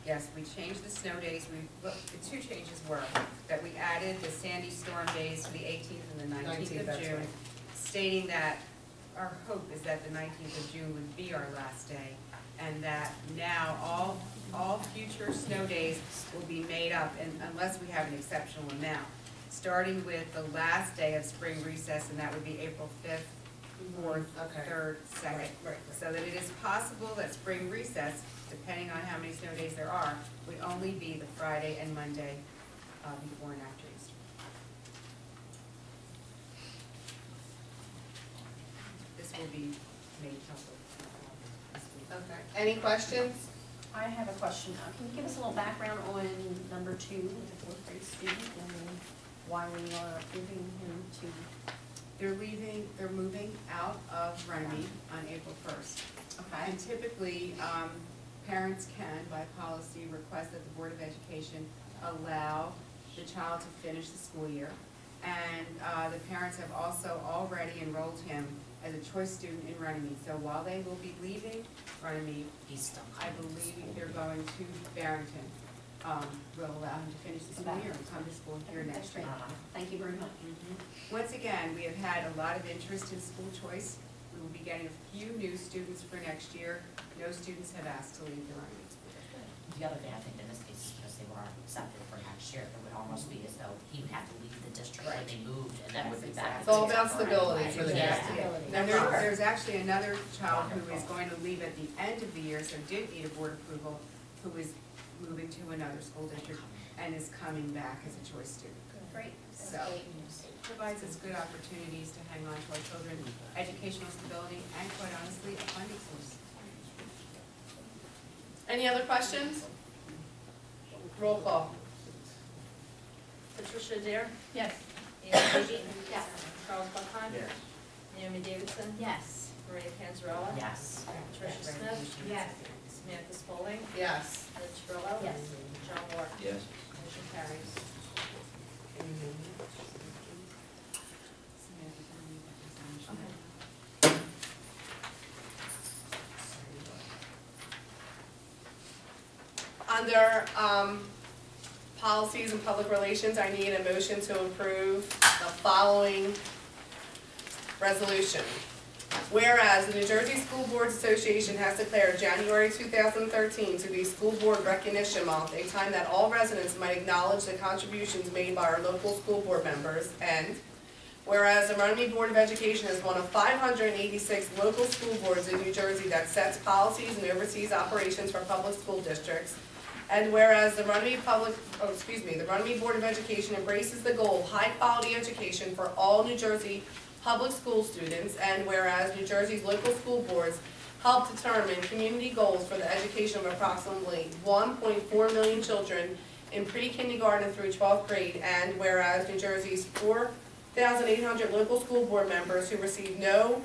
Yes, we changed the snow days. The 2 changes were that we added the Sandy storm days to the 18th and the 19th that's of June, right. stating that our hope is that the 19th of June would be our last day, and that now all future snow days will be made up, and unless we have an exceptional amount, starting with the last day of spring recess, and that would be April 5th, 4th, Okay. 3rd, 2nd. Right. So that it is possible that spring recess, depending on how many snow days there are, would only be the Friday and Monday before and after Easter. This will be made public this week. Okay. Any questions? I have a question. Can you give us a little background on number 2, the 4th grade student, and why we are approving him to? They're moving out of Runnemede on April 1st. Okay. And typically, parents can, by policy, request that the Board of Education allow the child to finish the school year. And the parents have also already enrolled him as a choice student in Runnemede. So while they will be leaving Runnemede, He's still I believe they're going to Barrington. Will allow him to finish the school year and come to school here That's next great. year. Thank you very much. Once again, we have had a lot of interest in school choice. We will be getting a few new students for next year. No students have asked to leave the Runnemede School District. the other thing, I think in this case, because they were accepted for next year, it would almost be as though he would have to leave the district when they moved, and then would be back. It's all about stability for the Yeah. next year. And there's actually another child who is going to leave at the end of the year, so did need a board approval, who is moving to another school district and is coming back as a choice student. Great. So, provides us good opportunities to hang on to our children, educational stability, and quite honestly, a funding source. Any other questions? Roll call. Patricia Adair? Yes. Ann Murphy? Yes. Charles Buckheim? Yes. Naomi Davidson? Yes. Maria Panzarella? Yes. Patricia Smith? Yes. Samantha Spalding? Yes. Lynn Terrell? Yes. John Moore? Yes. Motion carries. Under policies and public relations, I need a motion to approve the following resolution. Whereas the New Jersey School Boards Association has declared January 2013 to be School Board Recognition Month, a time that all residents might acknowledge the contributions made by our local school board members, and whereas the Runnemede Board of Education is one of 586 local school boards in New Jersey that sets policies and oversees operations for public school districts, and whereas the Runnemede Board of Education embraces the goal of high-quality education for all New Jersey public school students, and whereas New Jersey's local school boards help determine community goals for the education of approximately 1.4 million children in pre-kindergarten through 12th grade, and whereas New Jersey's 4,800 local school board members who receive no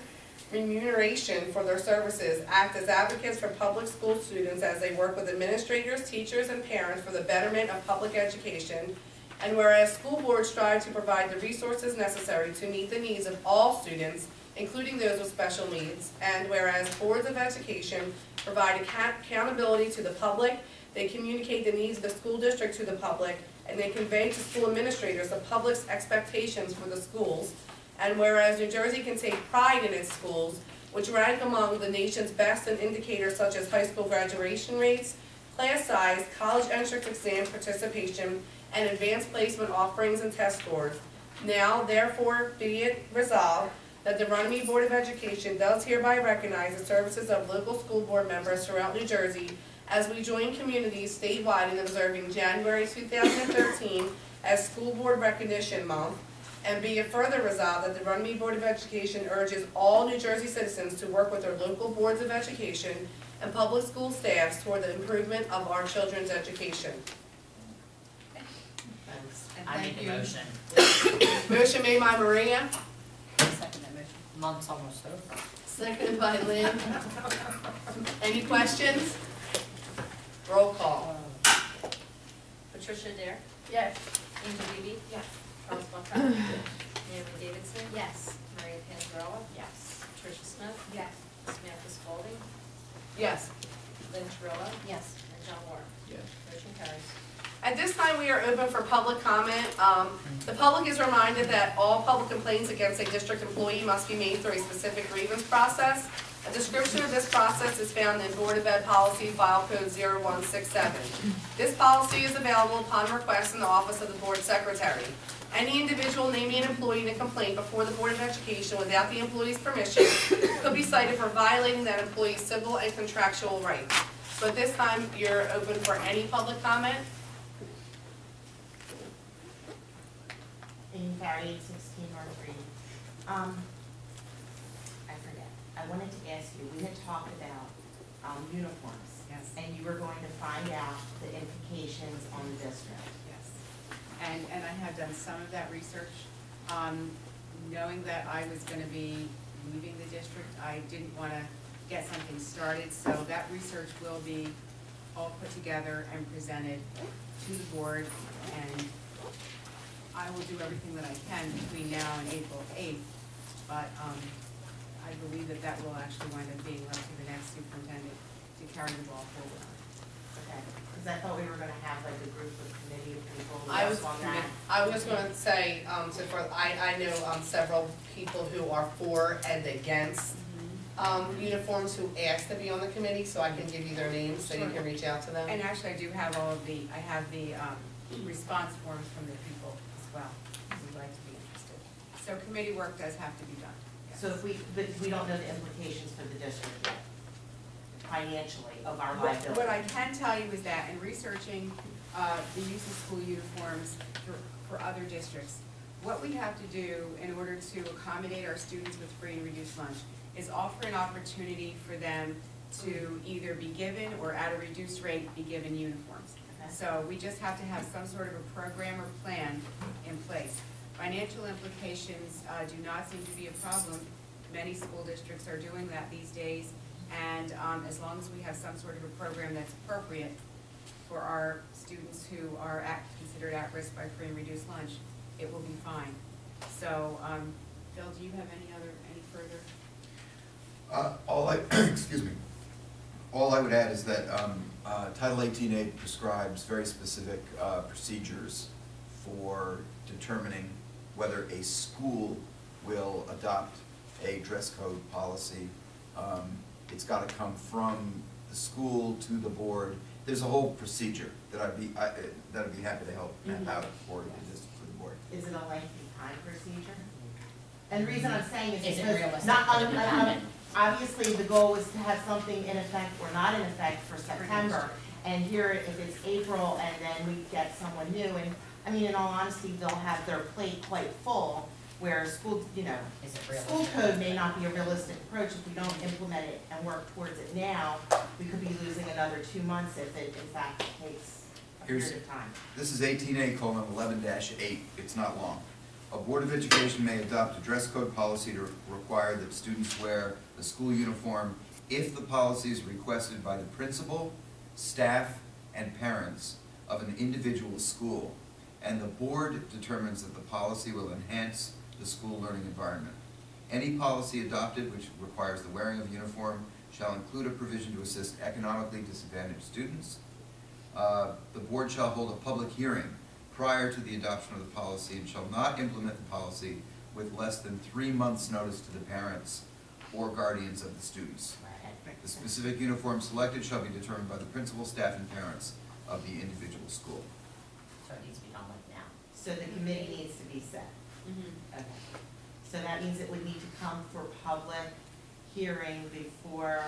remuneration for their services act as advocates for public school students as they work with administrators, teachers, and parents for the betterment of public education, and whereas school boards strive to provide the resources necessary to meet the needs of all students, including those with special needs, and whereas boards of education provide accountability to the public, they communicate the needs of the school district to the public, and they convey to school administrators the public's expectations for the schools, and whereas New Jersey can take pride in its schools, which rank among the nation's best in indicators such as high school graduation rates, class size, college entrance exam participation, and advanced placement offerings and test scores. Now, therefore, be it resolved that the Runnemede Board of Education does hereby recognize the services of local school board members throughout New Jersey as we join communities statewide in observing January 2013 as School Board Recognition Month, and be it further resolved that the Runnemede Board of Education urges all New Jersey citizens to work with their local boards of education and public school staffs toward the improvement of our children's education. And I thank make a you. motion. Motion made by Maria, Second that motion. Month's almost over. seconded by Lynn. Any questions? Roll call. Patricia Adair? Yes. Angel Beebe? Yes. Charles Buckheim? Naomi Davidson? Yes. Maria Panzarella? Yes. Patricia Smith? Yes. Samantha Spalding? Yes. Lynn Terrell? Yes. And John Moore? Yes. Motion carries. At this time, we are open for public comment. The public is reminded that all public complaints against a district employee must be made through a specific grievance process. A description of this process is found in Board of Ed Policy File Code 0167. This policy is available upon request in the Office of the Board Secretary. Any individual naming an employee in a complaint before the Board of Education without the employee's permission could be cited for violating that employee's civil and contractual rights. So at this time, you're open for any public comment. In Barry 816 North Reed. I forget, I wanted to ask you, we had talked about uniforms. Yes. And you were going to find out the implications on the district. Yes, and I have done some of that research. Knowing that I was gonna be leaving the district, I didn't wanna get something started, so that research will be all put together and presented to the board, and I will do everything that I can between now and April 8th, but I believe that that will actually wind up being up to the next superintendent to carry the ball forward. Okay. Because I thought we were gonna have like a group of committee of people I was on that. just going to say, I know several people who are for and against uniforms who asked to be on the committee, so I can give you their names so you can reach out to them. And actually, I do have I have the response forms from the people as well, who would like to be interested. So committee work does have to be done. Yes. So but we don't know the implications for the district yet, financially, of our liability. What I can tell you is that in researching the use of school uniforms for other districts, what we have to do in order to accommodate our students with free and reduced lunch is offer an opportunity for them to either be given or at a reduced rate be given uniforms. Okay. So we just have to have some sort of a program or plan in place. Financial implications do not seem to be a problem. Many school districts are doing that these days, and as long as we have some sort of a program that's appropriate for our students who are considered at risk by free and reduced lunch, it will be fine. So, Bill, do you have any further? Excuse me. All I would add is that Title 18A prescribes very specific procedures for determining whether a school will adopt a dress code policy. It's got to come from the school to the board. There's a whole procedure that I'd be happy to help map out for the board. Is it a lengthy time procedure? And the reason I'm saying is Is it because realistic? obviously the goal is to have something in effect or not in effect for September. And here, if it's April and then we get someone new, and I mean, in all honesty, they'll have their plate quite full, where school, Is it school realistic? code may not be a realistic approach. If we don't implement it and work towards it now, we could be losing another 2 months if it in fact takes a period of time. This is 18A:11-8. It's not long. A Board of Education may adopt a dress code policy to require that students wear the school uniform if the policy is requested by the principal, staff, and parents of an individual school, and the board determines that the policy will enhance the school learning environment. Any policy adopted which requires the wearing of uniform shall include a provision to assist economically disadvantaged students. The board shall hold a public hearing prior to the adoption of the policy and shall not implement the policy with less than 3 months' notice to the parents or guardians of the students. The specific uniform selected shall be determined by the principal, staff, and parents of the individual school. So it needs to be done like now. So the committee needs to be set. Okay. So that means it would need to come for public hearing before.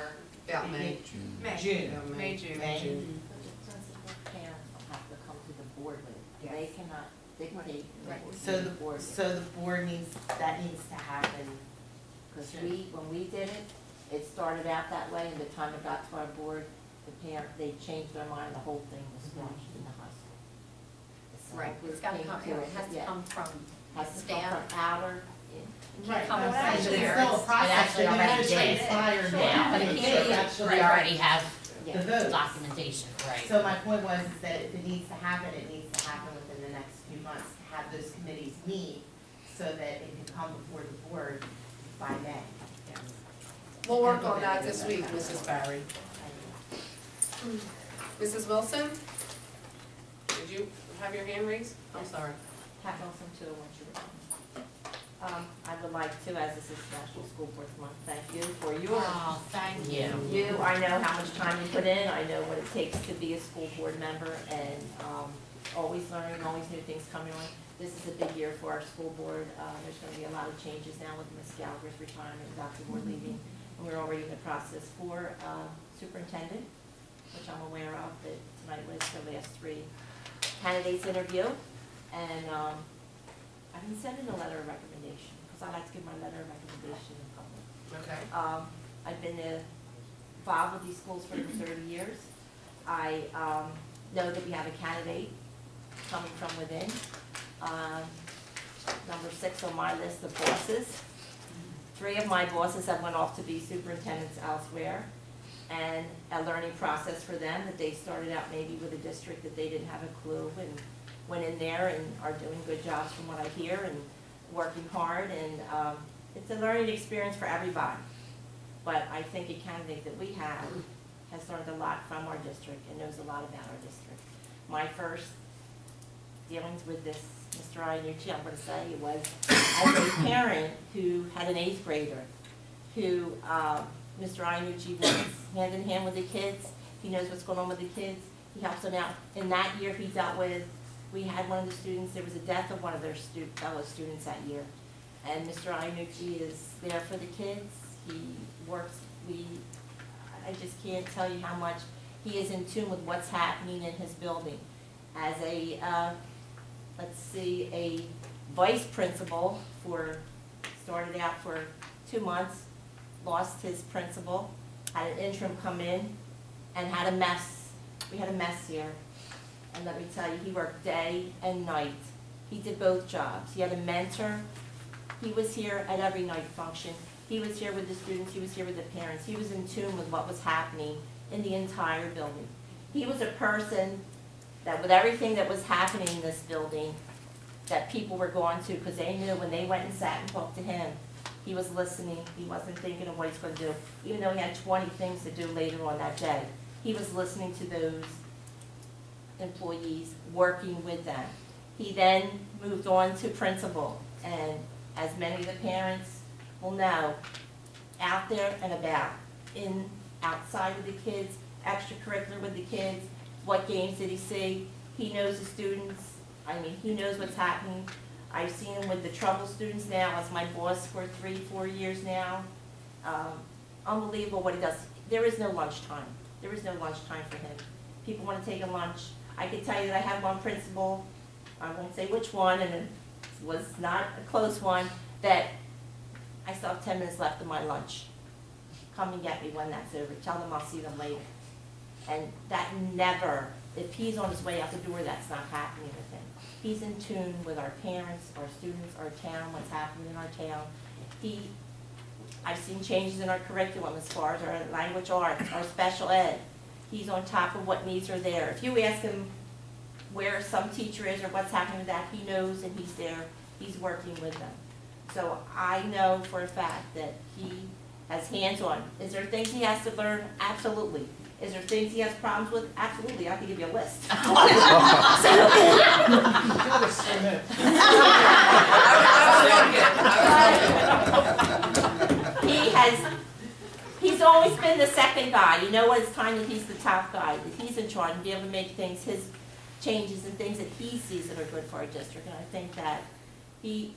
About May. June. June. May, June. May. June. But the principal parents will have to come to the board with it. They Yes. cannot dictate. Right. So the board needs, that needs to happen, because when we did it, it started out that way, and the time it got to our board, they changed their mind, the whole thing was squashed in the high school. The Right, whole it's gotta group come, came to it has to yeah. come from Has to come staff. from outer. Can't come but from actually, there. it's still a It process, actually the already minutes are did. expired Sure. now, But but it it can't is be- actually. We already have The votes. documentation, right? So my point was is that if it needs to happen, it needs to happen within the next few months, to have those committees meet so that it can come before the board by May. We'll work on that this week, Mrs. Barry. Mrs. Wilson? Did you have your hand raised? I'm sorry. Pat Wilson, 201 I would like to, as this is National School Board Month, thank you for your. Oh, thank you. I know how much time you put in, I know what it takes to be a school board member, and always learning, always new things coming on. This is a big year for our school board. There's going to be a lot of changes now with Ms. Gallagher's retirement, Dr. Moore leaving. And we're already in the process for superintendent, which I'm aware of, that tonight was the last 3 candidates interview. And I've been sending a letter of recommendation, because I like to give my letter of recommendation in public. Okay. I've been involved with these schools for 30 years. I know that we have a candidate coming from within. Number 6 on my list of bosses. 3 of my bosses have went off to be superintendents elsewhere, and a learning process for them that they started out maybe with a district that they didn't have a clue, and went in there and are doing good jobs from what I hear, and working hard, and it's a learning experience for everybody. But I think a candidate that we have has learned a lot from our district and knows a lot about our district. My first dealings with this Mr. Iannucci, I'm going to say, it was as a parent who had an 8th grader who Mr. Iannucci works hand in hand with the kids. He knows what's going on with the kids. He helps them out. In that year, he dealt with, we had one of the students, there was a death of one of their fellow students that year. And Mr. Iannucci is there for the kids. He works, I just can't tell you how much he is in tune with what's happening in his building. As a, let's see, a vice principal started out for 2 months, lost his principal, had an interim come in, and had a mess. We had a mess here. And let me tell you, he worked day and night. He did both jobs. He had a mentor. He was here at every night function. He was here with the students. He was here with the parents. He was in tune with what was happening in the entire building. He was a person that with everything that was happening in this building, that people were going to, because they knew when they went and sat and talked to him, he was listening. He wasn't thinking of what he's going to do. Even though he had 20 things to do later on that day, he was listening to those employees, working with them. He then moved on to principal, and as many of the parents will know, out there and about, outside with the kids, extracurricular with the kids, what games did he see? He knows the students. I mean, he knows what's happening. I've seen him with the trouble students now as my boss for 3-4 years now. Unbelievable what he does. There is no lunchtime. There is no lunchtime for him. People want to take a lunch. I can tell you that I have one principal, I won't say which one, and it was not a close one, that I still have 10 minutes left of my lunch. Come and get me when that's over. Tell them I'll see them later. And that never, if he's on his way out the door, that's not happening with him. He's in tune with our parents, our students, our town, what's happening in our town. I've seen changes in our curriculum as far as our language arts, our special ed. He's on top of what needs are there. If you ask him where some teacher is or what's happening with that, he knows and he's there. He's working with them. So I know for a fact that he has hands-on. Is there things he has to learn? Absolutely. Is there things he has problems with? Absolutely. I can give you a list. He's always been the second guy. You know what, it's time that he's the top guy, that he's in charge and be able to make things, his changes and things that he sees that are good for our district. And I think that we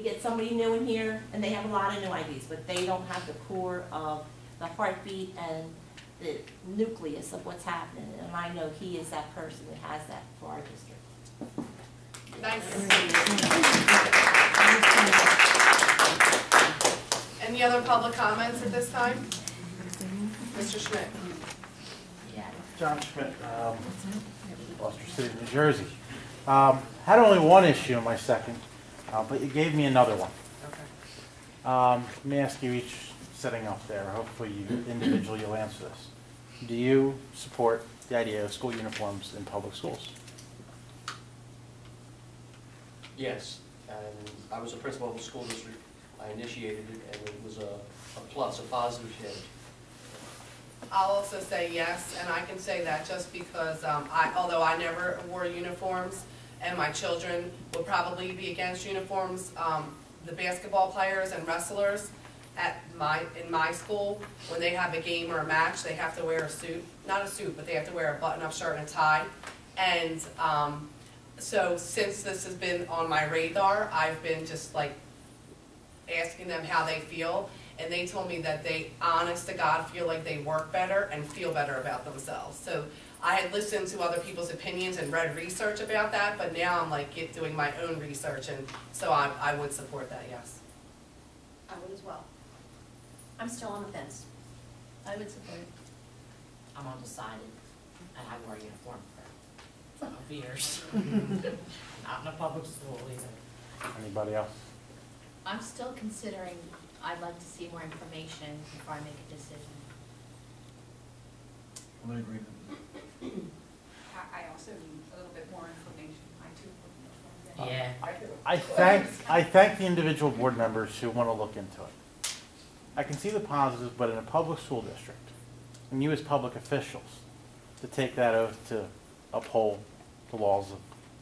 get somebody new in here and they have a lot of new ideas, but they don't have the core of the heartbeat and the nucleus of what's happening. And I know he is that person that has that for our district. Any other public comments at this time? Mr. Schmidt. John Schmidt, Gloucester City, New Jersey. Had only one issue in my second, but you gave me another one. Let me ask you each sitting up there. Hopefully you individually will answer this. Do you support the idea of school uniforms in public schools? Yes, and I was a principal of a school district. I initiated it, and it was a plus, a positive change. I'll also say yes, and I can say that just because although I never wore uniforms, and my children would probably be against uniforms, the basketball players and wrestlers in my school, when they have a game or a match, they have to wear a suit. Not a suit, but they have to wear a button-up shirt and a tie. And so since this has been on my radar, I've been just like asking them how they feel. And they told me that they, honest to God, feel like they work better and feel better about themselves. So I had listened to other people's opinions and read research about that, but now I'm like doing my own research, and so I would support that, yes. I would as well. I'm still on the fence. I would support it. I'm undecided, and I wore a uniform for 12 years. Not in a public school either. Anybody else? I'm still considering, I'd like to see more information before I make a decision. I'm in agreement. I also need a little bit more information. I too. Yeah. I thank the individual board members who want to look into it. I can see the positives, but in a public school district, and you as public officials, to take that oath to uphold the laws of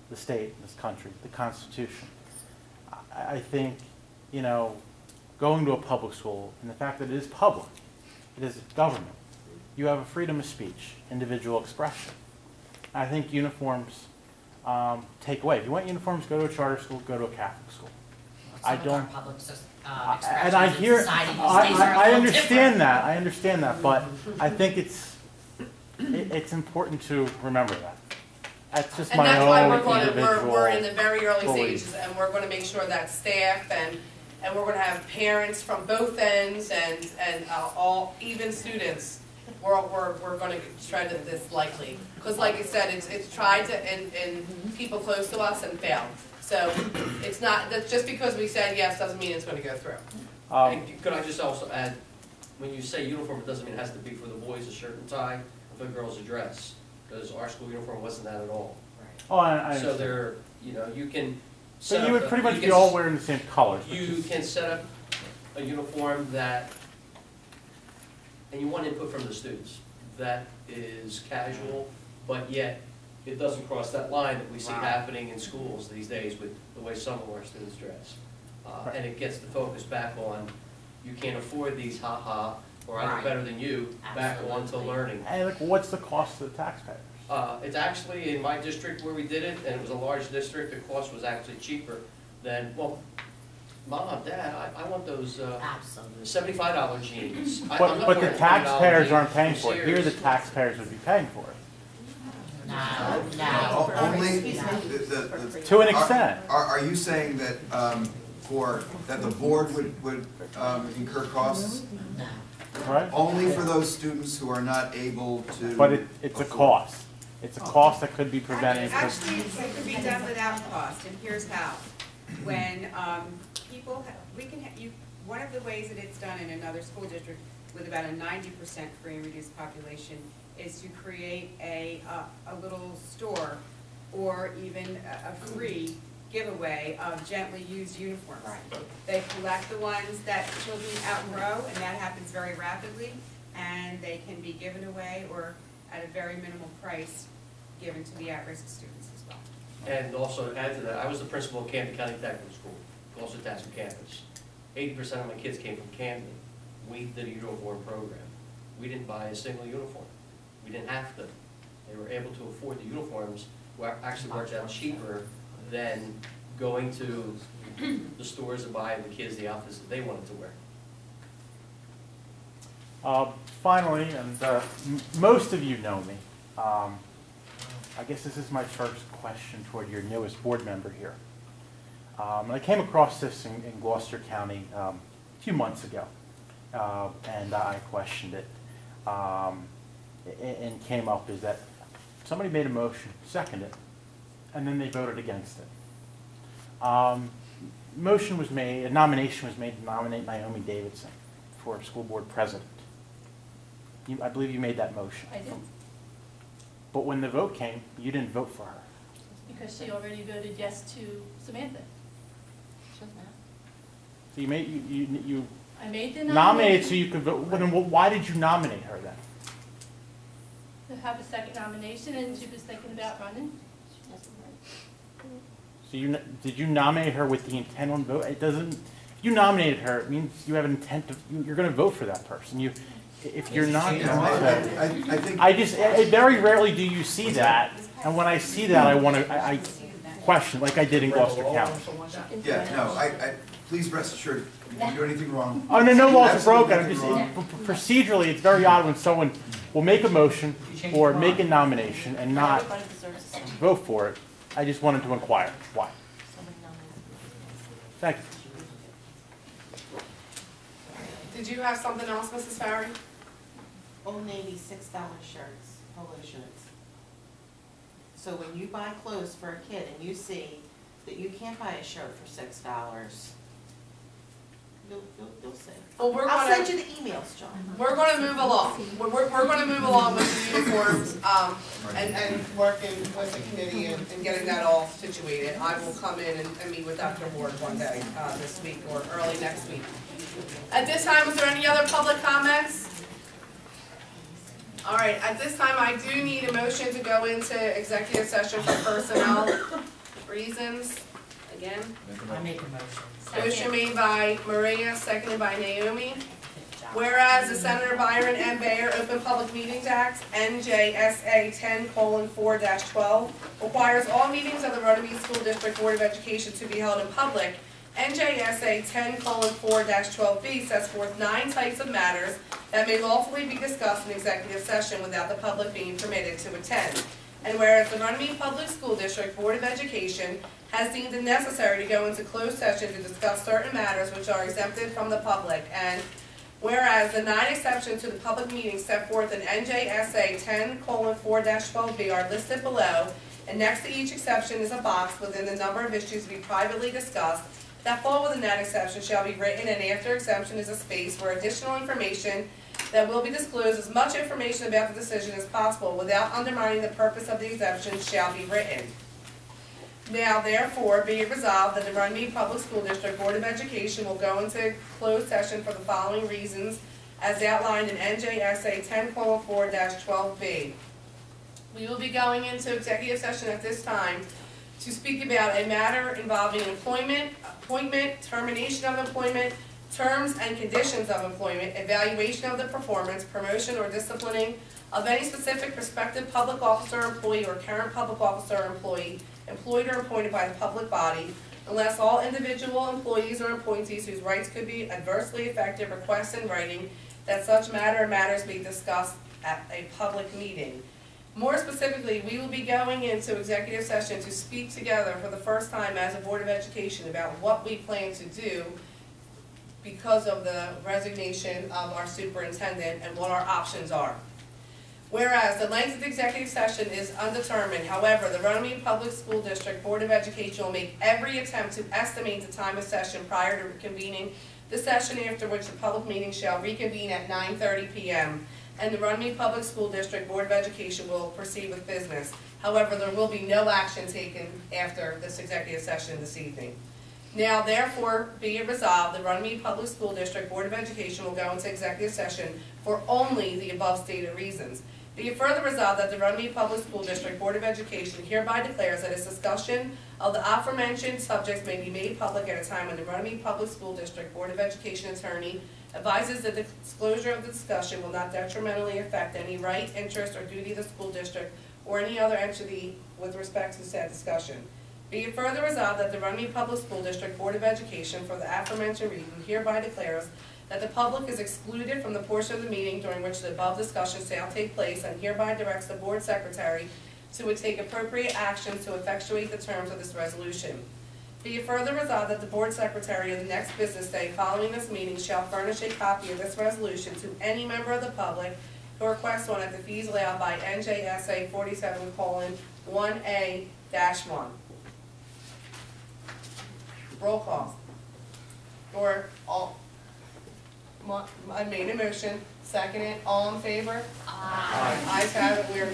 the state, this country, the Constitution, I think, going to a public school and the fact that it is public, it is government, you have a freedom of speech, individual expression. I think uniforms take away. If you want uniforms, go to a charter school, go to a Catholic school. I don't. Public And I hear, I understand that, but I think it's important to remember that. That's just And my that's own why individual. we're in the very early belief. stages, and we're gonna make sure that staff and we're gonna have parents from both ends and all, even students, we're gonna tread this lightly. Because like I said, it's tried to, and people close to us and failed. So it's not, that's just because we said yes doesn't mean it's gonna go through. And could I just also add, when you say uniform, it doesn't mean it has to be for the boys a shirt and tie, and for the girls a dress, because our school uniform wasn't that at all. Oh, I So understand. there, you can But set you up would a- pretty much you be can all s- wearing the same colors. which You is- can set up a uniform that, and you want input from the students, that is casual, but yet it doesn't cross that line that we see happening in schools these days with the way some of our students dress. Right. And it gets the focus back on, you can't afford these, ha-ha, or I Right. do better than you, back on to Absolutely. learning. And like, what's the cost to the taxpayers? It's actually, in my district where we did it, and it was a large district, the cost was actually cheaper than, well, Mom, Dad, I want those Absolutely. $75 jeans. I'm not But the wearing $20 taxpayers jeans aren't paying from for it. Here, the Sears. taxpayers would be paying for it. No. Only, To an extent. Are you saying that, that the board would incur costs? No. Right? Only for those students who are not able to? But it's a cost. It's a cost that could be prevented. Actually, it could be done without cost, and here's how. When people, one of the ways that it's done in another school district with about a 90% free and reduced population is to create a little store or even a free giveaway of gently used uniforms. They collect the ones that children outgrow, and that happens very rapidly, and they can be given away or at a very minimal price given to the at-risk students as well. And also to add to that, I was the principal of Camden County Technical School, also Tasman campus. 80% of my kids came from Camden. We did a uniform program. We didn't buy a single uniform. We didn't have to. They were able to afford the uniforms, actually worked out cheaper than going to the stores and buying the kids the outfits that they wanted to wear. Finally, and most of you know me, I guess this is my first question toward your newest board member here. And I came across this in Gloucester County a few months ago, and I questioned it, and came up is that somebody made a motion, seconded it, and then they voted against it. Motion was made, a nomination was made to nominate Naomi Davidson for school board president. I believe you made that motion. I did, But when the vote came, you didn't vote for her. because she already voted yes to Samantha. So you made, you I made the nominated nomination so you could vote. Well, then why did you nominate her then? to have a second nomination, and she was thinking about running. So did you nominate her with the intent on vote? It doesn't, if you nominated her, it means you have an intent of, you're going to vote for that person. If you're not going I think. very rarely do you see that, and when I see that, I question, like I did in Gloucester County. Yeah, no, please rest assured, you didn't do anything wrong. Oh, no laws are broken. Absolutely nothing wrong. Procedurally, it's very odd when someone will make a motion or make a nomination and not vote for it. I just wanted to inquire why. Thank you. Did you have something else, Mrs. Farry? Old Navy $6 shirts, polo shirts. So when you buy clothes for a kid and you see that you can't buy a shirt for $6, you'll see. Well, I'll send you the emails, John. We're going to move along. We're going to move along with the uniforms and working with the committee and getting that all situated. I will come in and meet with Dr. Ward one day this week or early next week. At this time, is there any other public comments? All right, at this time, I do need a motion to go into executive session for personnel reasons. Again, I make a motion. motion made by Maria, seconded by Naomi. Good job. Whereas the Senator Byron M. Bayer Open Public Meetings Act, NJSA 10:4-12, requires all meetings of the Runnemede School District Board of Education to be held in public, NJSA 10:4-12B sets forth 9 types of matters that may lawfully be discussed in executive session without the public being permitted to attend. And whereas the Runnemede Public School District Board of Education has deemed it necessary to go into closed session to discuss certain matters which are exempted from the public, and whereas the 9 exceptions to the public meetings set forth in NJSA 10:4-12B are listed below, and next to each exception is a box within the number of issues to be privately discussed that fall within that exception shall be written, and after exception is a space where additional information that will be disclosed, as much information about the decision as possible without undermining the purpose of the exemption shall be written. Now therefore be it resolved that the Runnemede Public School District Board of Education will go into closed session for the following reasons as outlined in NJSA 10:4-12B. We will be going into executive session at this time to speak about a matter involving employment, appointment, termination of employment, terms and conditions of employment, evaluation of the performance, promotion or disciplining of any specific prospective public officer or employee or current public officer or employee employed or appointed by the public body, unless all individual employees or appointees whose rights could be adversely affected request in writing that such matter or matters be discussed at a public meeting. More specifically, we will be going into executive session to speak together for the first time as a Board of Education about what we plan to do because of the resignation of our superintendent and what our options are. Whereas the length of the executive session is undetermined, however, the Runnemede Public School District Board of Education will make every attempt to estimate the time of session prior to convening the session, after which the public meeting shall reconvene at 9:30 p.m. and the Runnemede Public School District Board of Education will proceed with business. However, there will be no action taken after this executive session this evening. Now therefore be it resolved, the Runnemede Public School District Board of Education will go into executive session for only the above stated reasons. Be it further resolved that the Runnemede Public School District Board of Education hereby declares that its discussion of the aforementioned subjects may be made public at a time when the Runnemede Public School District Board of Education attorney advises that the disclosure of the discussion will not detrimentally affect any right, interest, or duty of the school district or any other entity with respect to said discussion. Be it further resolved that the Runnemede Public School District Board of Education, for the aforementioned reason, hereby declares that the public is excluded from the portion of the meeting during which the above discussion shall take place, and hereby directs the board secretary to take appropriate actions to effectuate the terms of this resolution. Be it further resolved that the board secretary of the next business day following this meeting shall furnish a copy of this resolution to any member of the public who requests one at the fees allowed by NJSA 47:1A-1. Roll call. Or all. I made a motion, second it, all in favor? Aye. Ayes have it, we are now